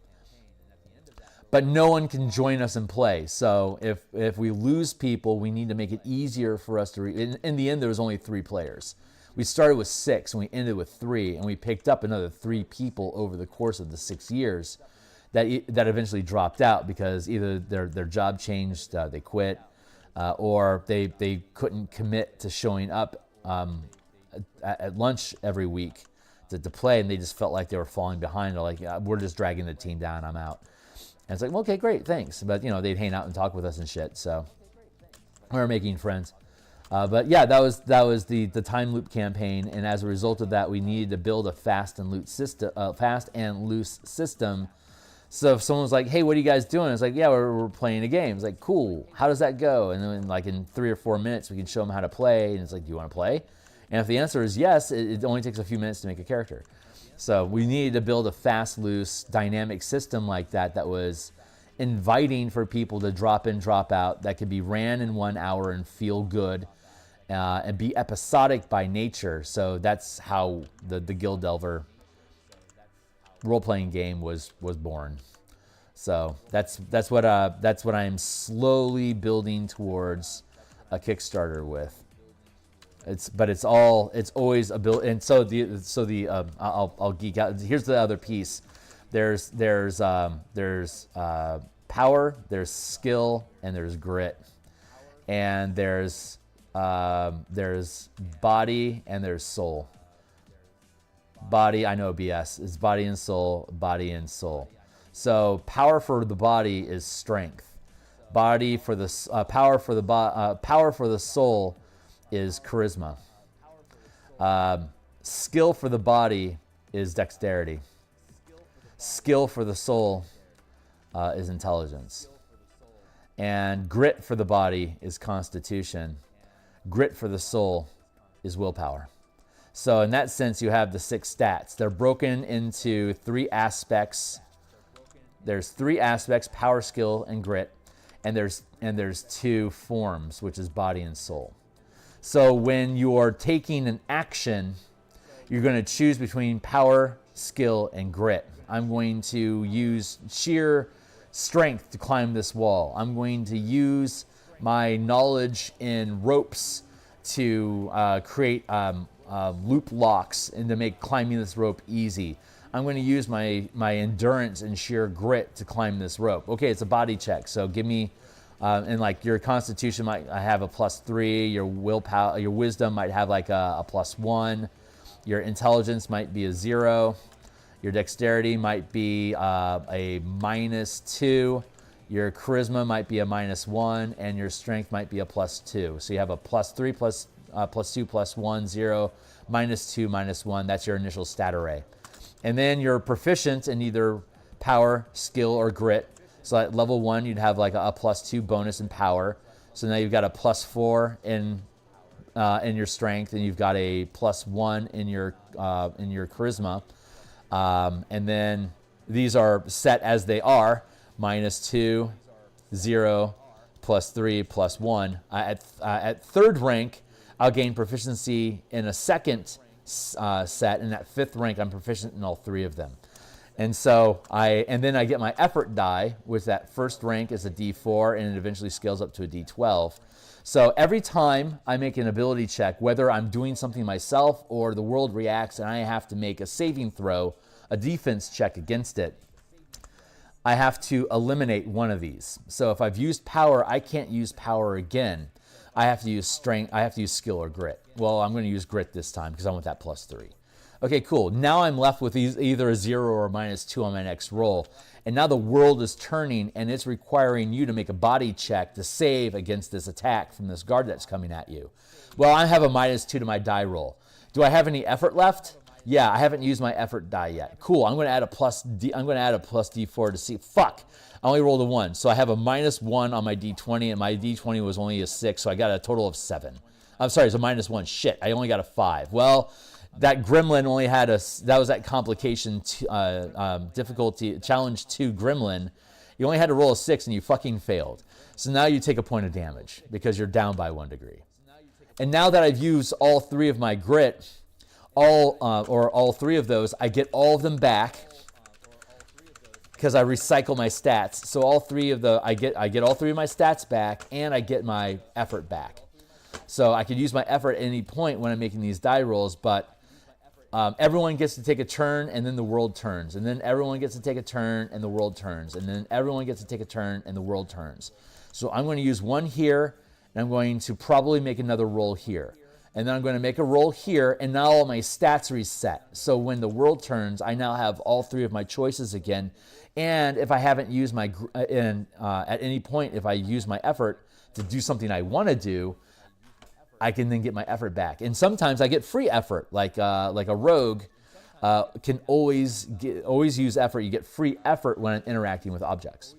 but no one can join us and play. So if we lose people, we need to make it easier for us to... In the end, there was only 3 players. We started with 6 and we ended with 3. And we picked up another 3 people over the course of the 6 years that eventually dropped out because either their job changed, they quit, or they couldn't commit to showing up at lunch every week to play, and they just felt like they were falling behind. They're like, yeah, we're just dragging the team down, I'm out. And it's like, well, okay, great, thanks. But, they'd hang out and talk with us and shit, so we were making friends. But yeah, that was the time loop campaign, and as a result of that, we needed to build a fast and loose system. So if someone was like, hey, what are you guys doing? It's like, yeah, we're playing a game. It's like, cool, how does that go? And then like in 3 or 4 minutes, we can show them how to play, and it's like, do you want to play? And if the answer is yes, it only takes a few minutes to make a character. So we needed to build a fast, loose, dynamic system like that was inviting for people to drop in, drop out, that could be ran in 1 hour and feel good, and be episodic by nature. So that's how the Guild Delver role-playing game was born. So that's what I am slowly building towards a Kickstarter with. It's always a build, and I'll geek out. Here's the other piece. There's power, there's skill, and there's grit, and there's body, and there's soul. Body, I know BS. It's body and soul, body and soul. So power for the body is strength. Body for the power for the soul is charisma. Skill for the body is dexterity. Skill for the soul is intelligence. And grit for the body is constitution. Grit for the soul is willpower. So in that sense, you have the 6 stats. They're broken into 3 aspects there's 3 aspects: power, skill, and grit, and there's 2 forms, which is body and soul. So when you're taking an action, you're going to choose between power, skill, and grit. I'm going to use sheer strength to climb this wall. I'm going to use my knowledge in ropes to create loop locks and to make climbing this rope easy. I'm going to use my endurance and sheer grit to climb this rope. Okay, it's a body check, so give me, and like your constitution might have a +3, your willpower, your wisdom might have like a +1, your intelligence might be a 0, your dexterity might be a -2, your charisma might be a -1, and your strength might be a +2. So you have a +3, +2, +1, 0, -2, -1. That's your initial stat array. And then you're proficient in either power, skill, or grit. So at level 1, you'd have like a +2 bonus in power. So now you've got a +4 in your strength, and you've got a +1 in your charisma. And then these are set as they are: -2, 0, +3, +1. At 3rd rank, I'll gain proficiency in a 2nd set, and at 5th rank, I'm proficient in all 3 of them. And so then I get my effort die, which at 1st rank is a D4, and it eventually scales up to a D12. So every time I make an ability check, whether I'm doing something myself or the world reacts and I have to make a saving throw, a defense check against it, I have to eliminate one of these. So if I've used power, I can't use power again. I have to use strength, I have to use skill or grit. Well, I'm going to use grit this time because I want that +3. Okay, cool. Now I'm left with either a 0 or a -2 on my next roll. And now the world is turning, and it's requiring you to make a body check to save against this attack from this guard that's coming at you. Well, I have a -2 to my die roll. Do I have any effort left? Yeah, I haven't used my effort die yet. Cool. I'm going to add a +D4 to see. Fuck. I only rolled a 1. So I have a -1 on my D20, and my D20 was only a 6, so I got a total of 7. I'm sorry, it's a -1. Shit, I only got a 5. Well, that gremlin only had that was that complication, difficulty, challenge 2 gremlin. You only had to roll a 6 and you fucking failed. So now you take a point of damage because you're down by 1 degree. And now that I've used all 3 of my grit, all 3 of those, I get all of them back because I recycle my stats. So all 3 of I get all 3 of my stats back, and I get my effort back. So I could use my effort at any point when I'm making these die rolls, but everyone gets to take a turn, and then the world turns. And then everyone gets to take a turn, and the world turns. And then everyone gets to take a turn, and the world turns. So I'm going to use 1 here, and I'm going to probably make another roll here. And then I'm going to make a roll here, and now all my stats reset. So when the world turns, I now have all 3 of my choices again. And if I haven't used my, at any point, if I use my effort to do something I want to do, I can then get my effort back. And sometimes I get free effort, like a rogue can always use effort. You get free effort when interacting with objects.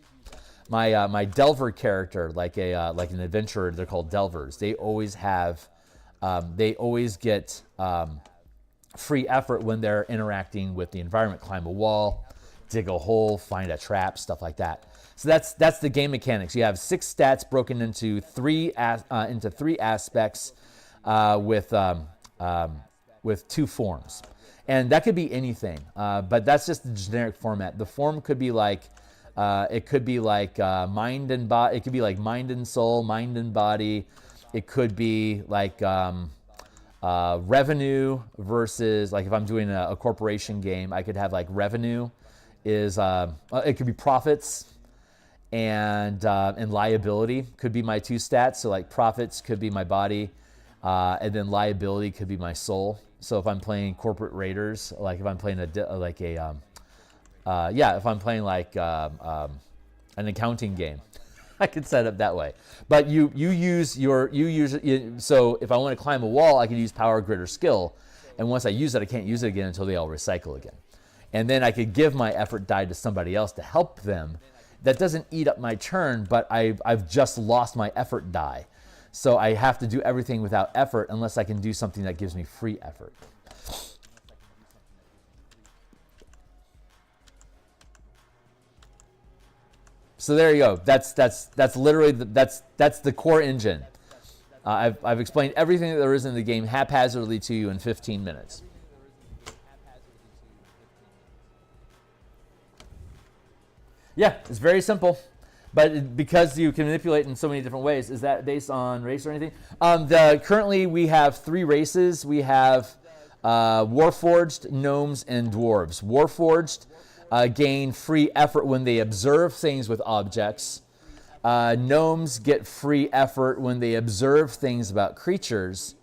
My Delver character, like an adventurer, they're called Delvers. They always get free effort when they're interacting with the environment. Climb a wall, dig a hole, find a trap, stuff like that. So that's the game mechanics. You have 6 stats broken into 3 aspects with 2 forms, and that could be anything. But that's just the generic format. The form could be like mind and body. It could be like mind and soul, mind and body. It could be like revenue versus, like if I'm doing a corporation game, I could have like revenue is it could be profits. And liability could be my 2 stats. So like profits could be my body, and then liability could be my soul. So if I'm playing corporate raiders, like if I'm playing if I'm playing like an accounting game, I could set it up that way. But so if I want to climb a wall, I can use power, grit, or skill. And once I use it, I can't use it again until they all recycle again. And then I could give my effort die to somebody else to help them. That doesn't eat up my turn, but I've just lost my effort die. So I have to do everything without effort unless I can do something that gives me free effort. So there you go. That's literally that's the core engine. I've explained everything that there is in the game haphazardly to you in 15 minutes. Yeah, it's very simple, but because you can manipulate in so many different ways. Is that based on race or anything? Currently we have 3 races. We have Warforged, Gnomes, and Dwarves. Warforged gain free effort when they observe things with objects. Gnomes get free effort when they observe things about creatures,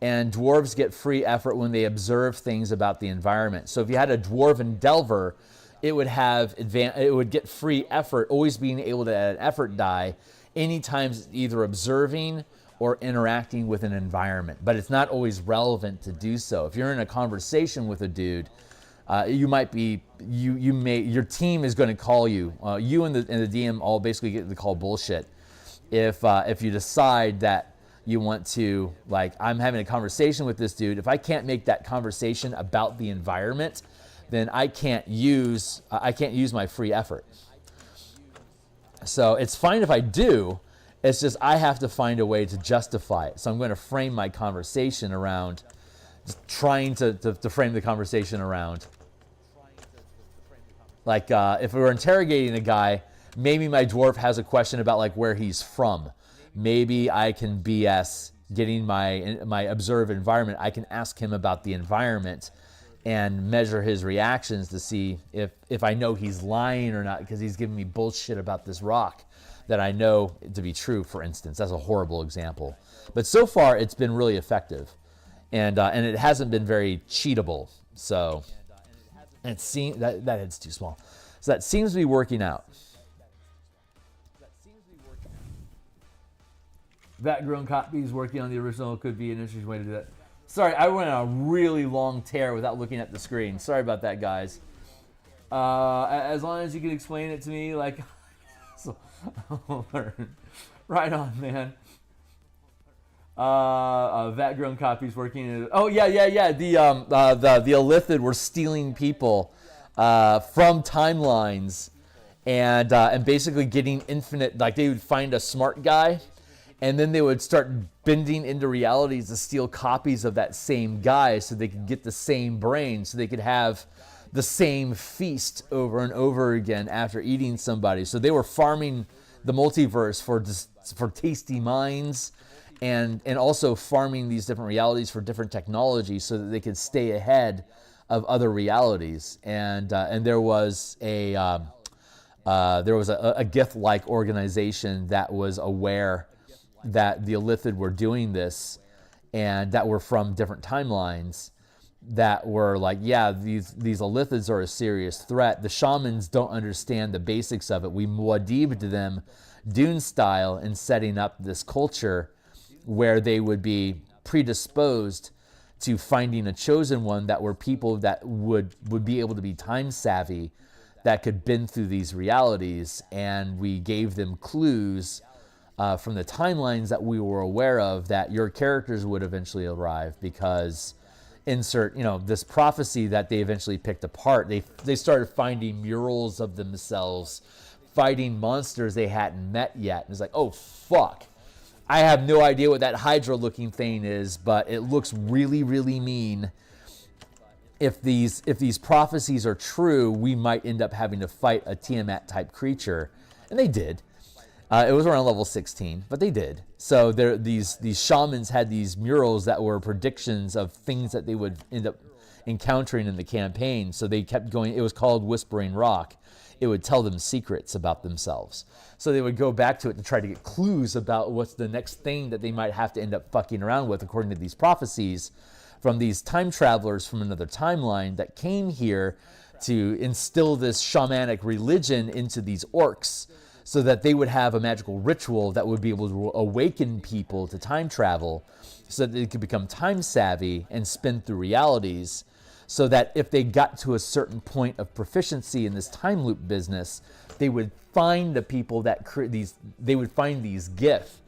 and dwarves get free effort when they observe things about the environment. So if you had a dwarven delver, it would get free effort, always being able to add an effort die anytime it's either observing or interacting with an environment. But it's not always relevant to do so. If you're in a conversation with a dude, your team is going to call you. You and the DM all basically get to call bullshit if you decide that you want to, like, I'm having a conversation with this dude. If I can't make that conversation about the environment, then I can't use my free effort. So it's fine if I do. It's just I have to find a way to justify it. So I'm going to frame my conversation around just trying to frame the conversation around. Like if we were interrogating a guy, maybe my dwarf has a question about like where he's from. Maybe I can BS getting my observed environment. I can ask him about the environment and measure his reactions to see if I know he's lying or not, because he's giving me bullshit about this rock that I know to be true, for instance. That's a horrible example. But so far, it's been really effective. And it hasn't been very cheatable. So, and it seems that head's too small. So that seems to be working out. Vat-grown copies working on the original could be an interesting way to do that. Sorry, I went on a really long tear without looking at the screen. Sorry about that, guys. As long as you can explain it to me, like, so, I'll learn. Right on, man. Vat-grown copies working. Oh yeah. The Illithid were stealing people from timelines, and basically getting infinite. Like they would find a smart guy, and then they would start bending into realities to steal copies of that same guy, so they could get the same brain, so they could have the same feast over and over again after eating somebody. So they were farming the multiverse for tasty minds, and also farming these different realities for different technologies so that they could stay ahead of other realities. And there was a Gith-like organization that was aware that the Illithid were doing this, and that were from different timelines, that were like, yeah, these Illithids are a serious threat. The shamans don't understand the basics of it. We muad'Dib'd them Dune style in setting up this culture where they would be predisposed to finding a chosen one that were people that would be able to be time savvy, that could bend through these realities. And we gave them clues from the timelines that we were aware of that your characters would eventually arrive, because insert, this prophecy that they eventually picked apart. They started finding murals of themselves fighting monsters they hadn't met yet. And it's like, oh, fuck. I have no idea what that Hydra-looking thing is, but it looks really, really mean. If these prophecies are true, we might end up having to fight a Tiamat-type creature. And they did. It was around level 16, but they did. So these shamans had these murals that were predictions of things that they would end up encountering in the campaign. So they kept going. It was called Whispering Rock. It would tell them secrets about themselves. So they would go back to it to try to get clues about what's the next thing that they might have to end up fucking around with, according to these prophecies from these time travelers from another timeline that came here to instill this shamanic religion into these orcs, so that they would have a magical ritual that would be able to awaken people to time travel, so that they could become time savvy and spin through realities, so that if they got to a certain point of proficiency in this time loop business, they would find the people that they would find these Gith,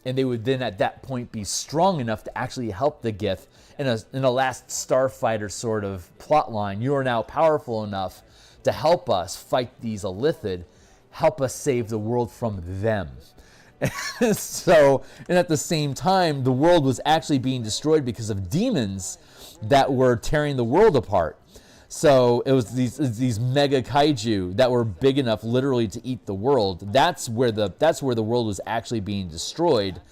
and they would then at that point be strong enough to actually help the Gith in a last Starfighter sort of plot line. You are now powerful enough to help us fight these Illithid. help us save the world from them. So, and at the same time, the world was actually being destroyed because of demons that were tearing the world apart. So it was these mega kaiju that were big enough literally to eat the world. That's where the world was actually being destroyed.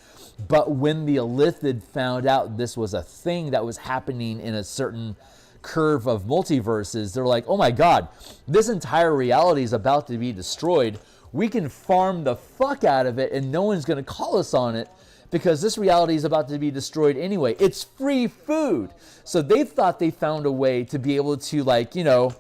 But when the Illithid found out this was a thing that was happening in a certain curve of multiverses, they're like, oh my god, this entire reality is about to be destroyed. We can farm the fuck out of it and no one's going to call us on it because this reality is about to be destroyed anyway. It's free food. So they thought they found a way to be able to, like, you know,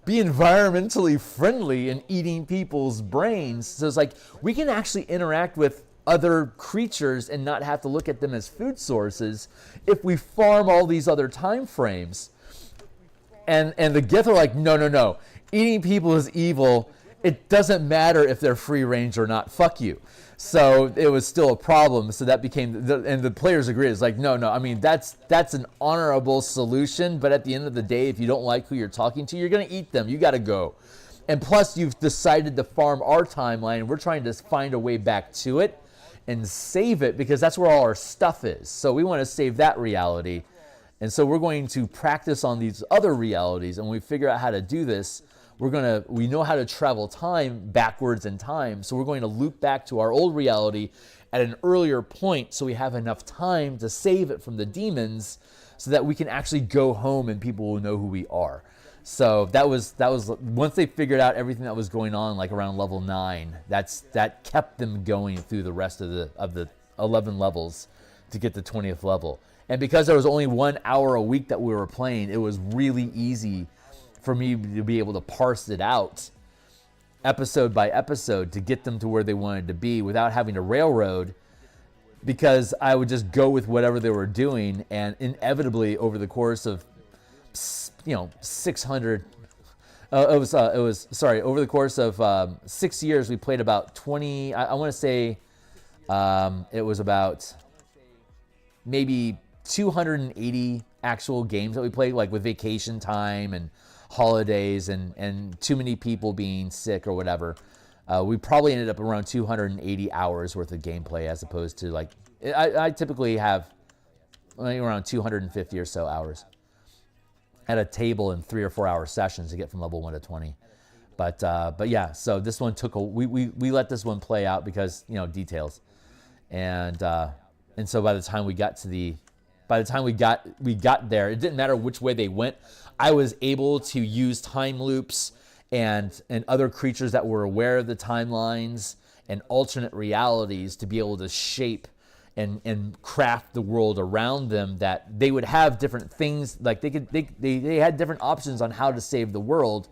be environmentally friendly in eating people's brains. So it's like, we can actually interact with other creatures and not have to look at them as food sources if we farm all these other time frames. And the Gith are like, no. Eating people is evil. It doesn't matter if they're free range or not. Fuck you. So it was still a problem. So that became, and the players agreed. It's like, no. I mean, that's an honorable solution. But at the end of the day, if you don't like who you're talking to, you're going to eat them. You got to go. And plus, you've decided to farm our timeline. We're trying to find a way back to it and save it because that's where all our stuff is. So we want to save that reality. And so we're going to practice on these other realities. And when we figure out how to do this, we know how to travel time backwards in time. So we're going to loop back to our old reality at an earlier point so we have enough time to save it from the demons so that we can actually go home and people will know who we are. So that was once they figured out everything that was going on, like around level 9, that kept them going through the rest of the 11 levels to get the 20th level. And because there was only 1 hour a week that we were playing, it was really easy for me to be able to parse it out episode by episode to get them to where they wanted to be without having to railroad, because I would just go with whatever they were doing, and inevitably over the course of 600 over the course of 6 years we played about 20, I want to say it was about maybe 280 actual games that we played, like with vacation time and holidays and too many people being sick or whatever. We probably ended up around 280 hours worth of gameplay, as opposed to, like, I typically have around 250 or so hours at a table in 3 or 4 hour sessions to get from level 1 to 20. But yeah, so this one we let this one play out because, details. And so by the time we got we got there, it didn't matter which way they went. I was able to use time loops and other creatures that were aware of the timelines and alternate realities to be able to shape and craft the world around them, that they would have different things, like they had different options on how to save the world.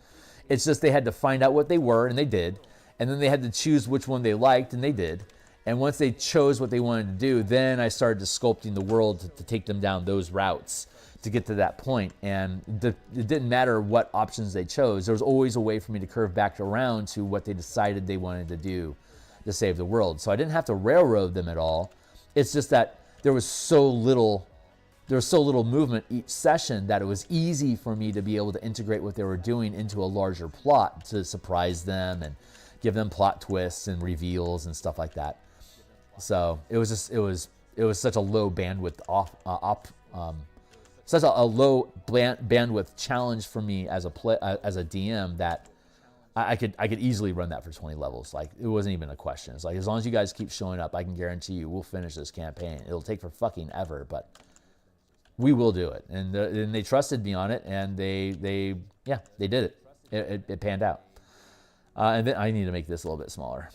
It's just they had to find out what they were, and they did, and then they had to choose which one they liked, and they did. And once they chose what they wanted to do, then I started sculpting the world to take them down those routes to get to that point. And it didn't matter what options they chose. There was always a way for me to curve back around to what they decided they wanted to do to save the world. So I didn't have to railroad them at all. It's just that there was so little movement each session that it was easy for me to be able to integrate what they were doing into a larger plot to surprise them and give them plot twists and reveals and stuff like that. So it was such a low bandwidth such a low bandwidth challenge for me as a DM that I could easily run that for 20 levels. Like, it wasn't even a question. It's like, as long as you guys keep showing up, I can guarantee you we'll finish this campaign. It'll take for fucking ever, but we will do it. And they trusted me on it, and they did it. It panned out. And then I need to make this a little bit smaller.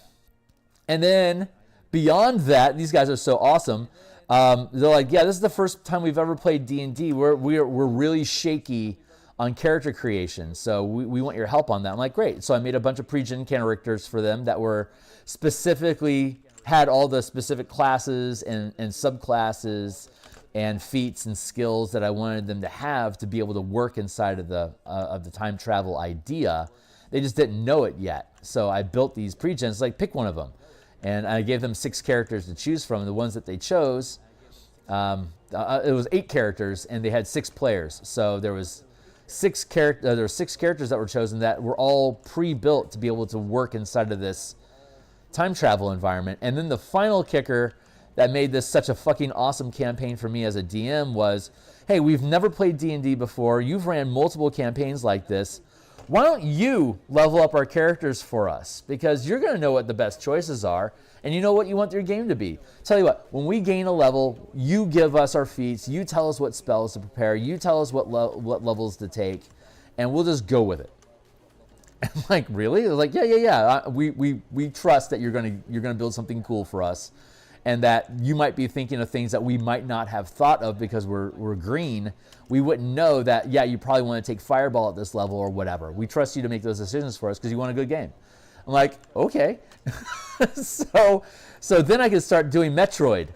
And then beyond that, these guys are so awesome. They're like, yeah, this is the first time we've ever played D&D. We're really shaky on character creation, so we want your help on that. I'm like, great. So I made a bunch of pre-gen characters for them that were specifically, had all the specific classes and subclasses and feats and skills that I wanted them to have to be able to work inside of the time travel idea. They just didn't know it yet. So I built these pre-gens, like, pick one of them. And I gave them 6 characters to choose from. The ones that they chose, it was 8 characters, and they had 6 players. So there was there were 6 characters that were chosen that were all pre-built to be able to work inside of this time travel environment. And then the final kicker that made this such a fucking awesome campaign for me as a DM was, hey, we've never played D&D before. You've ran multiple campaigns like this. Why don't you level up our characters for us? Because you're going to know what the best choices are, and you know what you want your game to be. Tell you what, when we gain a level, you give us our feats, you tell us what spells to prepare, you tell us what levels to take, and we'll just go with it. I'm like, really? They're like, yeah. We trust that you're gonna build something cool for us, and that you might be thinking of things that we might not have thought of because we're green. We wouldn't know that, yeah, you probably want to take Fireball at this level or whatever. We trust you to make those decisions for us because you want a good game. I'm like, okay. So then I could start doing Metroid.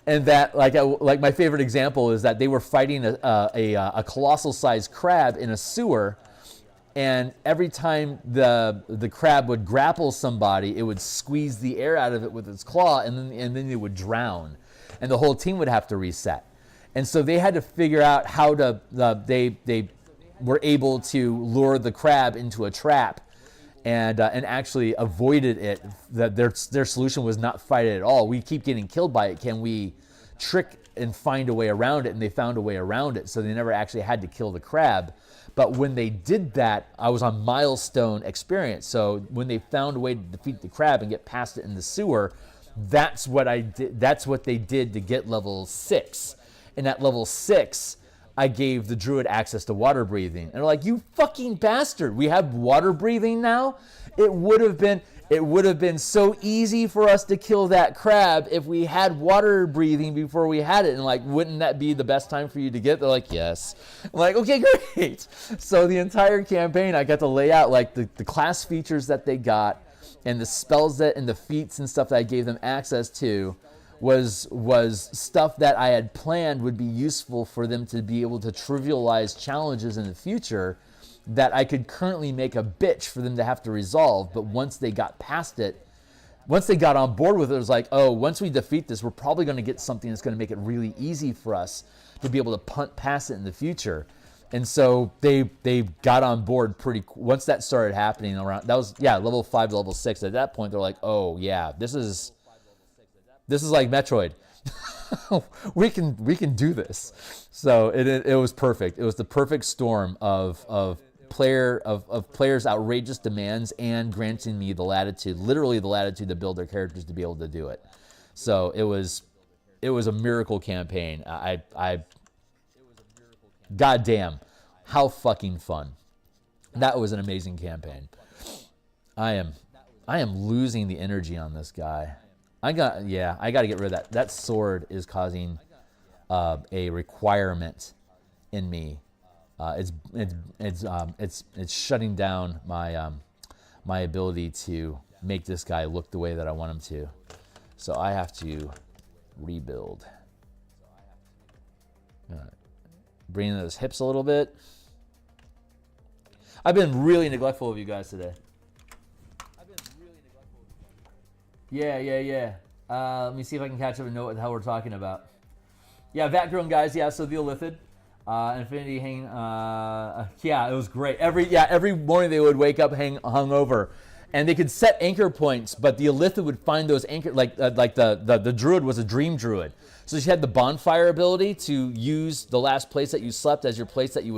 And that, like my favorite example is that they were fighting a colossal-sized crab in a sewer, and every time the crab would grapple somebody, it would squeeze the air out of it with its claw, and then it would drown, and the whole team would have to reset. And so they had to figure out how to they were able to lure the crab into a trap, and actually avoided it. That their solution was not fight it at all. We keep getting killed by it. Can we trick and find a way around it? And they found a way around it, so they never actually had to kill the crab. But when they did that, I was on milestone experience. So when they found a way to defeat the crab and get past it in the sewer, that's what I did. That's what they did to get level 6. And at level 6, I gave the druid access to water breathing. And they're like, you fucking bastard, we have water breathing now? It would have been so easy for us to kill that crab if we had water breathing before we had it. And like, wouldn't that be the best time for you to get? They're like, yes. I'm like, okay, great. So the entire campaign, I got to lay out like the class features that they got, and the spells and the feats and stuff that I gave them access to was stuff that I had planned would be useful for them to be able to trivialize challenges in the future that I could currently make a bitch for them to have to resolve. But once they got past it, once they got on board with it, it was like, oh, once we defeat this, we're probably going to get something that's going to make it really easy for us to be able to punt past it in the future. And so they got on board once that started happening around, that was, level 5 to level 6. At that point, they're like, oh, yeah, this is like Metroid. we can do this. So it was perfect. It was the perfect storm of players' outrageous demands and granting me literally the latitude to build their characters to be able to do it. So it was a miracle campaign. Goddamn, how fucking fun. That was an amazing campaign. I am losing the energy on this guy. I got to get rid of that. That sword is causing a requirement in me. It's shutting down my ability to make this guy look the way that I want him to. So I have to rebuild. Bring in those hips a little bit. I've been really neglectful of you guys today. Yeah. Let me see if I can catch up and know what the hell we're talking about. Yeah, Vat-grown guys. Yeah, so the Illithid, Infinity hang. It was great. Every morning they would wake up hungover, and they could set anchor points. But the Illithid would find those anchor like the druid was a dream druid, so she had the bonfire ability to use the last place that you slept as your place that you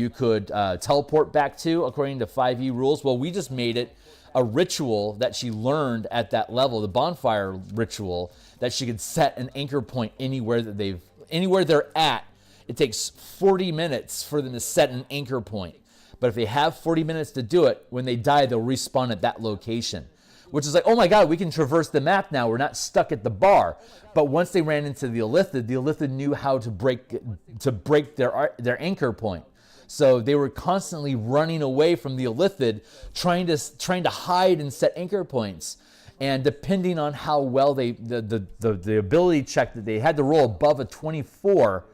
could teleport back to according to 5e rules. Well, we just made it a ritual that she learned at that level, the bonfire ritual, that she could set an anchor point anywhere they're at. It takes 40 minutes for them to set an anchor point. But if they have 40 minutes to do it, when they die, they'll respawn at that location. Which is like, oh my God, we can traverse the map now. We're not stuck at the bar. But once they ran into the Illithid knew how to break their anchor point. So they were constantly running away from the Illithid, trying to hide and set anchor points. And depending on how well the ability check that they had to roll above a 24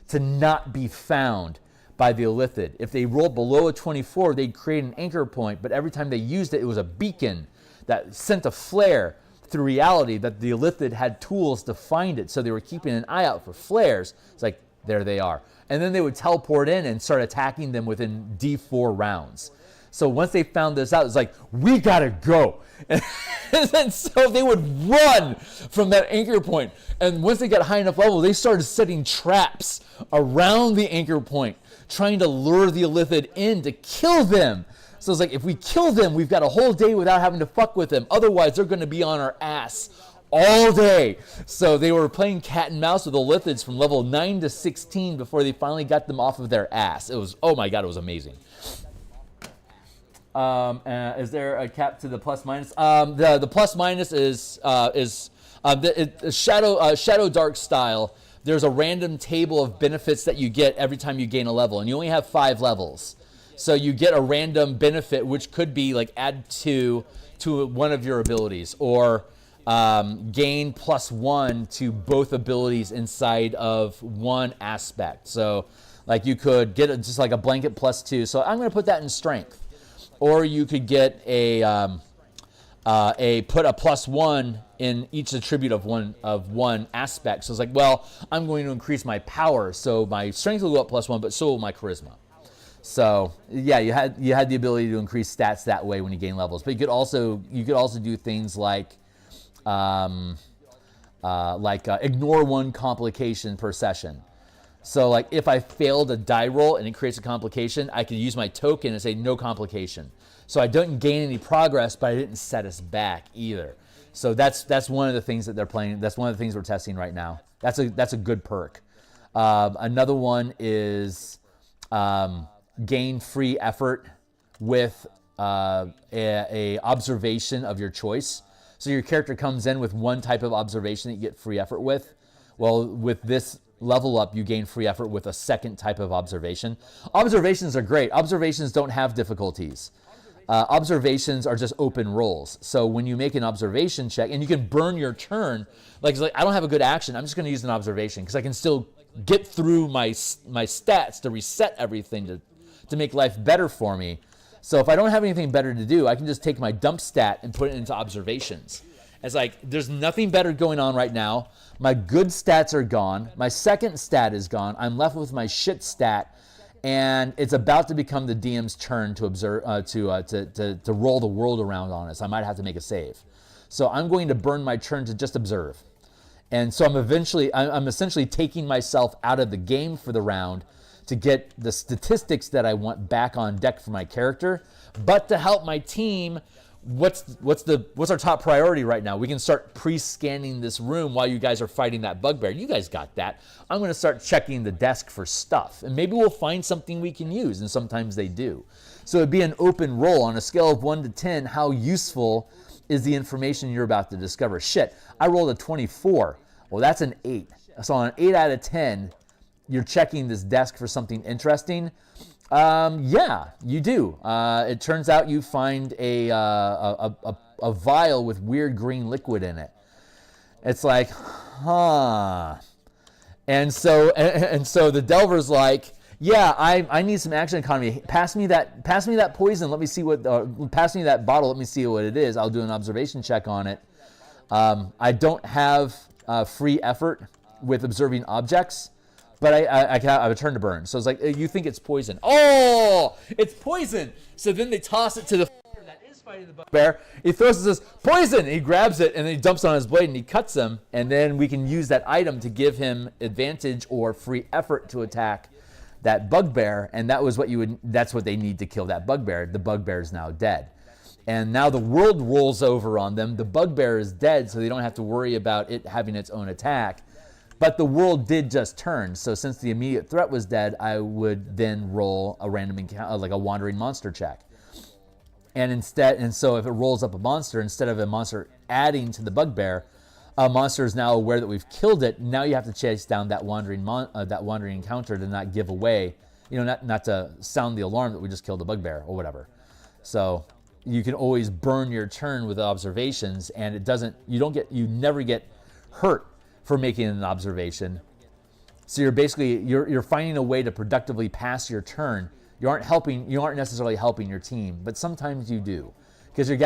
to not be found by the Illithid. If they rolled below a 24, they'd create an anchor point, but every time they used it, it was a beacon that sent a flare through reality that the Illithid had tools to find it. So they were keeping an eye out for flares. It's like, there they are. And then they would teleport in and start attacking them within D4 rounds. So once they found this out, it's like, we gotta go. And then so they would run from that anchor point. And once they got high enough level, they started setting traps around the anchor point, trying to lure the Illithid in to kill them. So it's like, if we kill them, we've got a whole day without having to fuck with them. Otherwise, they're going to be on our ass all day. So they were playing cat and mouse with the Illithids from level 9 to 16 before they finally got them off of their ass. It was, oh my god, it was amazing. Is there a cap to the plus minus? The plus minus is Shadow Dark style. There's a random table of benefits that you get every time you gain a level, and you only have 5 levels. So you get a random benefit, which could be like add 2 to one of your abilities, or gain +1 to both abilities inside of one aspect. So like you could get just like a blanket +2. So I'm going to put that in strength. Or you could get put a +1 in each attribute of one aspect. So it's like, well, I'm going to increase my power, so my strength will go up +1, but so will my charisma. So yeah, you had the ability to increase stats that way when you gain levels. But you could also do things like ignore 1 complication per session. So like if I failed a die roll and it creates a complication, I could use my token and say no complication. So I didn't gain any progress, but I didn't set us back either. So that's one of the things that they're playing. That's one of the things we're testing right now. That's a good perk. Another one is gain free effort with a observation of your choice. So your character comes in with one type of observation that you get free effort with. Well, with this level up, you gain free effort with a second type of observation. Observations are great. Observations don't have difficulties. Observations are just open rolls. So when you make an observation check, and you can burn your turn, like it's like, I don't have a good action, I'm just going to use an observation because I can still get through my stats to reset everything to make life better for me. So if I don't have anything better to do, I can just take my dump stat and put it into observations. It's like, there's nothing better going on right now. My good stats are gone. My second stat is gone. I'm left with my shit stat, and it's about to become the DM's turn to observe, to roll the world around on us. I might have to make a save. So I'm going to burn my turn to just observe. And so I'm essentially taking myself out of the game for the round to get the statistics that I want back on deck for my character, but to help my team. What's our top priority right now? We can start pre-scanning this room while you guys are fighting that bugbear. You guys got that. I'm going to start checking the desk for stuff, and maybe we'll find something we can use, and sometimes they do. So it'd be an open roll on a scale of 1 to 10. How useful is the information you're about to discover? Shit, I rolled a 24. Well, that's an 8. So on an 8 out of 10, you're checking this desk for something interesting. Yeah, you do. It turns out you find a vial with weird green liquid in it. It's like, huh. And so the Delver's like, yeah, I need some action economy. Pass me that poison. Let me see pass me that bottle. Let me see what it is. I'll do an observation check on it. I don't have free effort with observing objects. But I have a turn to burn. So it's like, you think it's poison. Oh, it's poison. So then they toss it to the that is fighting the bugbear. He throws this poison. And he grabs it and then he dumps it on his blade and he cuts him. And then we can use that item to give him advantage or free effort to attack that bugbear. And that's what they need to kill that bugbear. The bugbear is now dead. And now the world rolls over on them. The bugbear is dead, so they don't have to worry about it having its own attack. But the world did just turn, so since the immediate threat was dead, I would then roll a random encounter, like a wandering monster check. And so if it rolls up a monster, instead of a monster adding to the bugbear, a monster is now aware that we've killed it. Now you have to chase down that wandering encounter to not give away, not to sound the alarm that we just killed a bugbear or whatever. So you can always burn your turn with observations, and you never get hurt for making an observation. So you're finding a way to productively pass your turn. You aren't necessarily helping your team, but sometimes you do, because you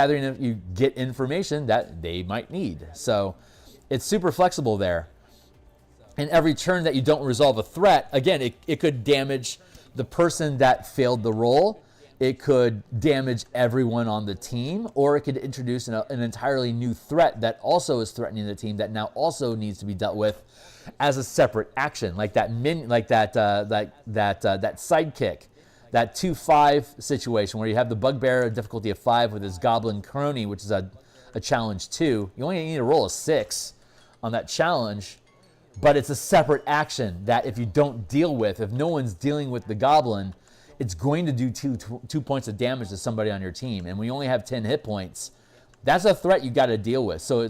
get information that they might need. So it's super flexible there. And every turn that you don't resolve a threat, again, it could damage the person that failed the roll. It could damage everyone on the team, or it could introduce an entirely new threat that also is threatening the team that now also needs to be dealt with as a separate action, like that sidekick, that 2/5 situation where you have the bugbear, a difficulty of 5 with his goblin crony, which is a challenge 2. You only need to roll a 6 on that challenge, but it's a separate action that if you don't deal with, if no one's dealing with the goblin, it's going to do two points of damage to somebody on your team. And we only have 10 hit points. That's a threat you got to deal with. So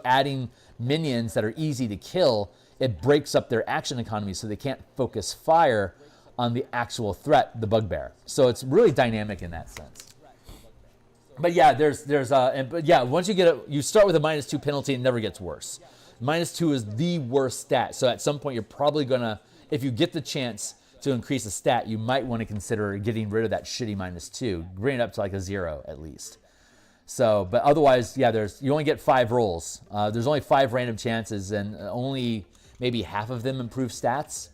adding minions that are easy to kill, it breaks up their action economy so they can't focus fire on the actual threat, the bugbear. So it's really dynamic in that sense. But yeah, once you get it, you start with a -2 penalty, it never gets worse. -2 is the worst stat. So at some point you're probably gonna, if you get the chance to increase the stat, you might want to consider getting rid of that shitty -2, bring it up to like a 0 at least. So, but otherwise, yeah, you only get 5 rolls. There's only 5 random chances, and only maybe half of them improve stats.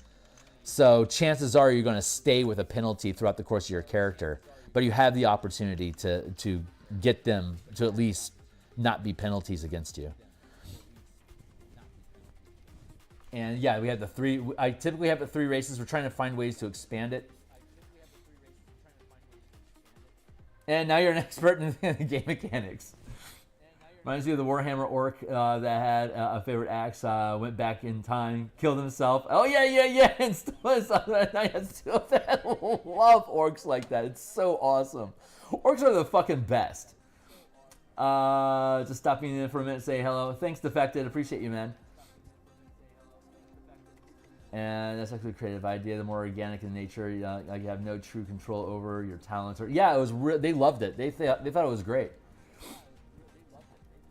So chances are you're going to stay with a penalty throughout the course of your character, but you have the opportunity to get them to at least not be penalties against you. And yeah, we have the 3. I typically have the 3 races. We're trying to find ways to expand it. And now you're an expert in the game mechanics. Reminds me of the Warhammer orc that had a favorite axe, went back in time, killed himself. Oh, yeah. And I still love orcs like that. It's so awesome. Orcs are the fucking best. Just stopping in for a minute, say hello. Thanks, Defected. Appreciate you, man. And that's actually a creative idea. The more organic in nature, you have no true control over your talents. Yeah, it was. They loved it. They thought it was great.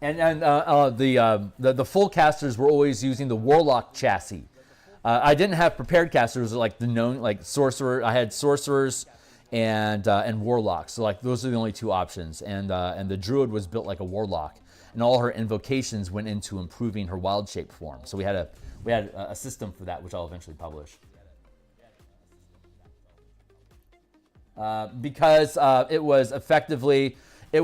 And the full casters were always using the Warlock chassis. I didn't have prepared casters like the known, like sorcerer. I had sorcerers and warlocks. So like those are the only 2 options. And the druid was built like a warlock, and all her invocations went into improving her wild shape form. So we had a system for that, which I'll eventually publish. Because it was effectively, I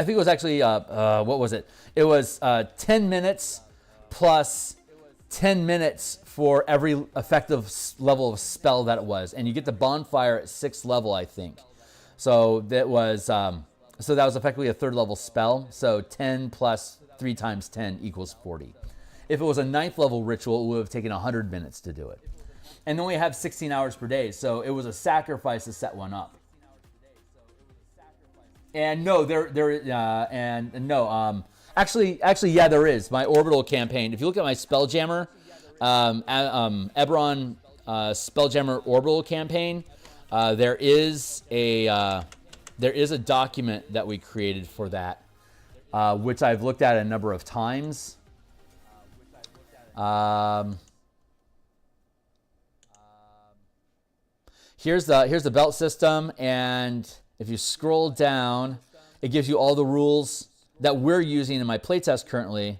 think it was actually, what was it? It was 10 minutes plus 10 minutes for every effective level of spell that it was. And you get the bonfire at 6th level, I think. So that was effectively a 3rd level spell. So 10 plus 3 times 10 equals 40. If it was a 9th level ritual, it would have taken 100 minutes to do it. And only have 16 hours per day. So it was a sacrifice to set one up. And no, actually, yeah, there is. My orbital campaign. If you look at my Spelljammer, Eberron Spelljammer orbital campaign, there is a document that we created for that, which I've looked at a number of times. Here's the belt system, and if you scroll down, it gives you all the rules that we're using in my playtest currently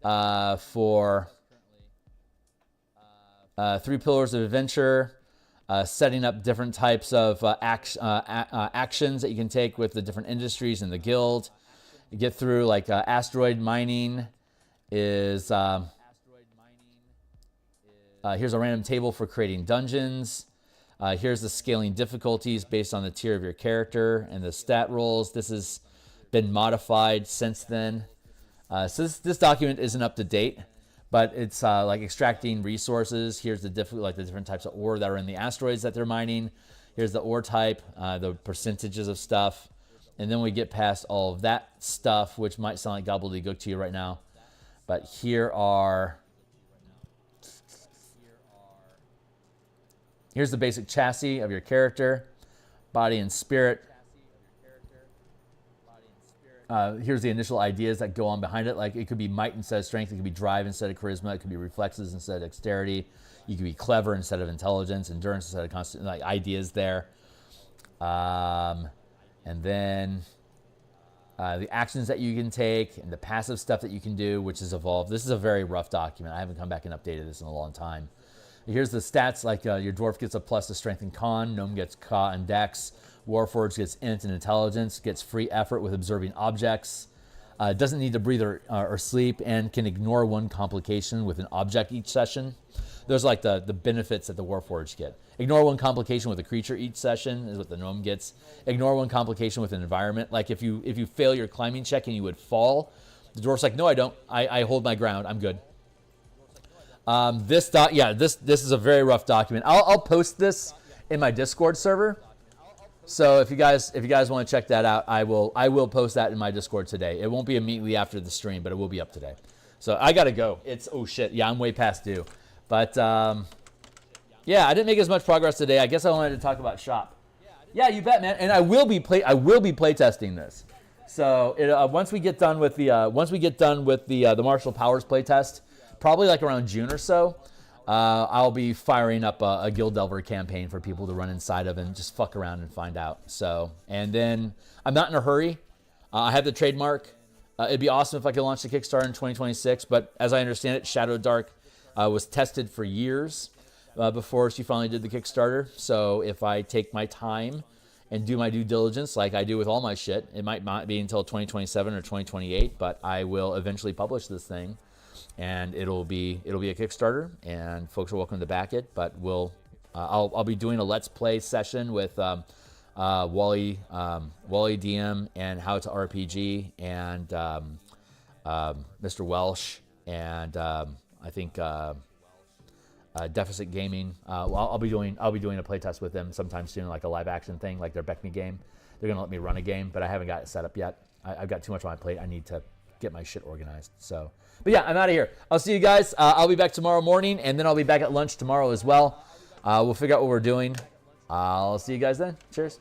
for 3 Pillars of Adventure, setting up different types of actions that you can take with the different industries in the guild. You get through like asteroid mining is... here's a random table for creating dungeons. Here's the scaling difficulties based on the tier of your character and the stat rolls. This has been modified since then. So this document isn't up to date, but it's like extracting resources. Here's the different types of ore that are in the asteroids that they're mining. Here's the ore type, the percentages of stuff. And then we get past all of that stuff, which might sound like gobbledygook to you right now. But here's the basic chassis of your character, body and spirit. Here's the initial ideas that go on behind it. Like it could be might instead of strength. It could be drive instead of charisma. It could be reflexes instead of dexterity. You could be clever instead of intelligence. Endurance instead of constant, like ideas there. And then the actions that you can take, and the passive stuff that you can do, which is evolved. This is a very rough document. I haven't come back and updated this in a long time. Here's the stats, like your dwarf gets a plus to strength and con, gnome gets Ka and dex, warforged gets int and intelligence, gets free effort with observing objects, doesn't need to breathe or sleep, and can ignore one complication with an object each session. Those are like the benefits that the warforged get. Ignore one complication with a creature each session is what the gnome gets. Ignore one complication with an environment. Like if you fail your climbing check and you would fall, the dwarf's like, no, I don't. I hold my ground. I'm good. This is a very rough document. I'll post this in my Discord server. So if you guys want to check that out, I will post that in my Discord today. It won't be immediately after the stream, but it will be up today. So I gotta go. Oh shit, yeah, I'm way past due. But yeah, I didn't make as much progress today. I guess I wanted to talk about shop. Yeah, you bet, man. And I will be playtesting this. So once we get done with the Martial Powers playtest, probably like around June or so, I'll be firing up a Guild Delver campaign for people to run inside of and just fuck around and find out. So, and then I'm not in a hurry. I have the trademark. It'd be awesome if I could launch the Kickstarter in 2026. But as I understand it, Shadow Dark was tested for years before she finally did the Kickstarter. So if I take my time and do my due diligence like I do with all my shit, it might not be until 2027 or 2028, but I will eventually publish this thing. And it'll be a Kickstarter, and folks are welcome to back it. But I'll be doing a Let's Play session with Wally DM and How to RPG and Mr. Welsh and I think Deficit Gaming. I'll be doing a playtest with them sometime soon, like a live action thing, like their Beck Me game. They're gonna let me run a game, but I haven't got it set up yet. I've got too much on my plate. I need to get my shit organized. So. But yeah, I'm out of here. I'll see you guys. I'll be back tomorrow morning, and then I'll be back at lunch tomorrow as well. We'll figure out what we're doing. I'll see you guys then. Cheers.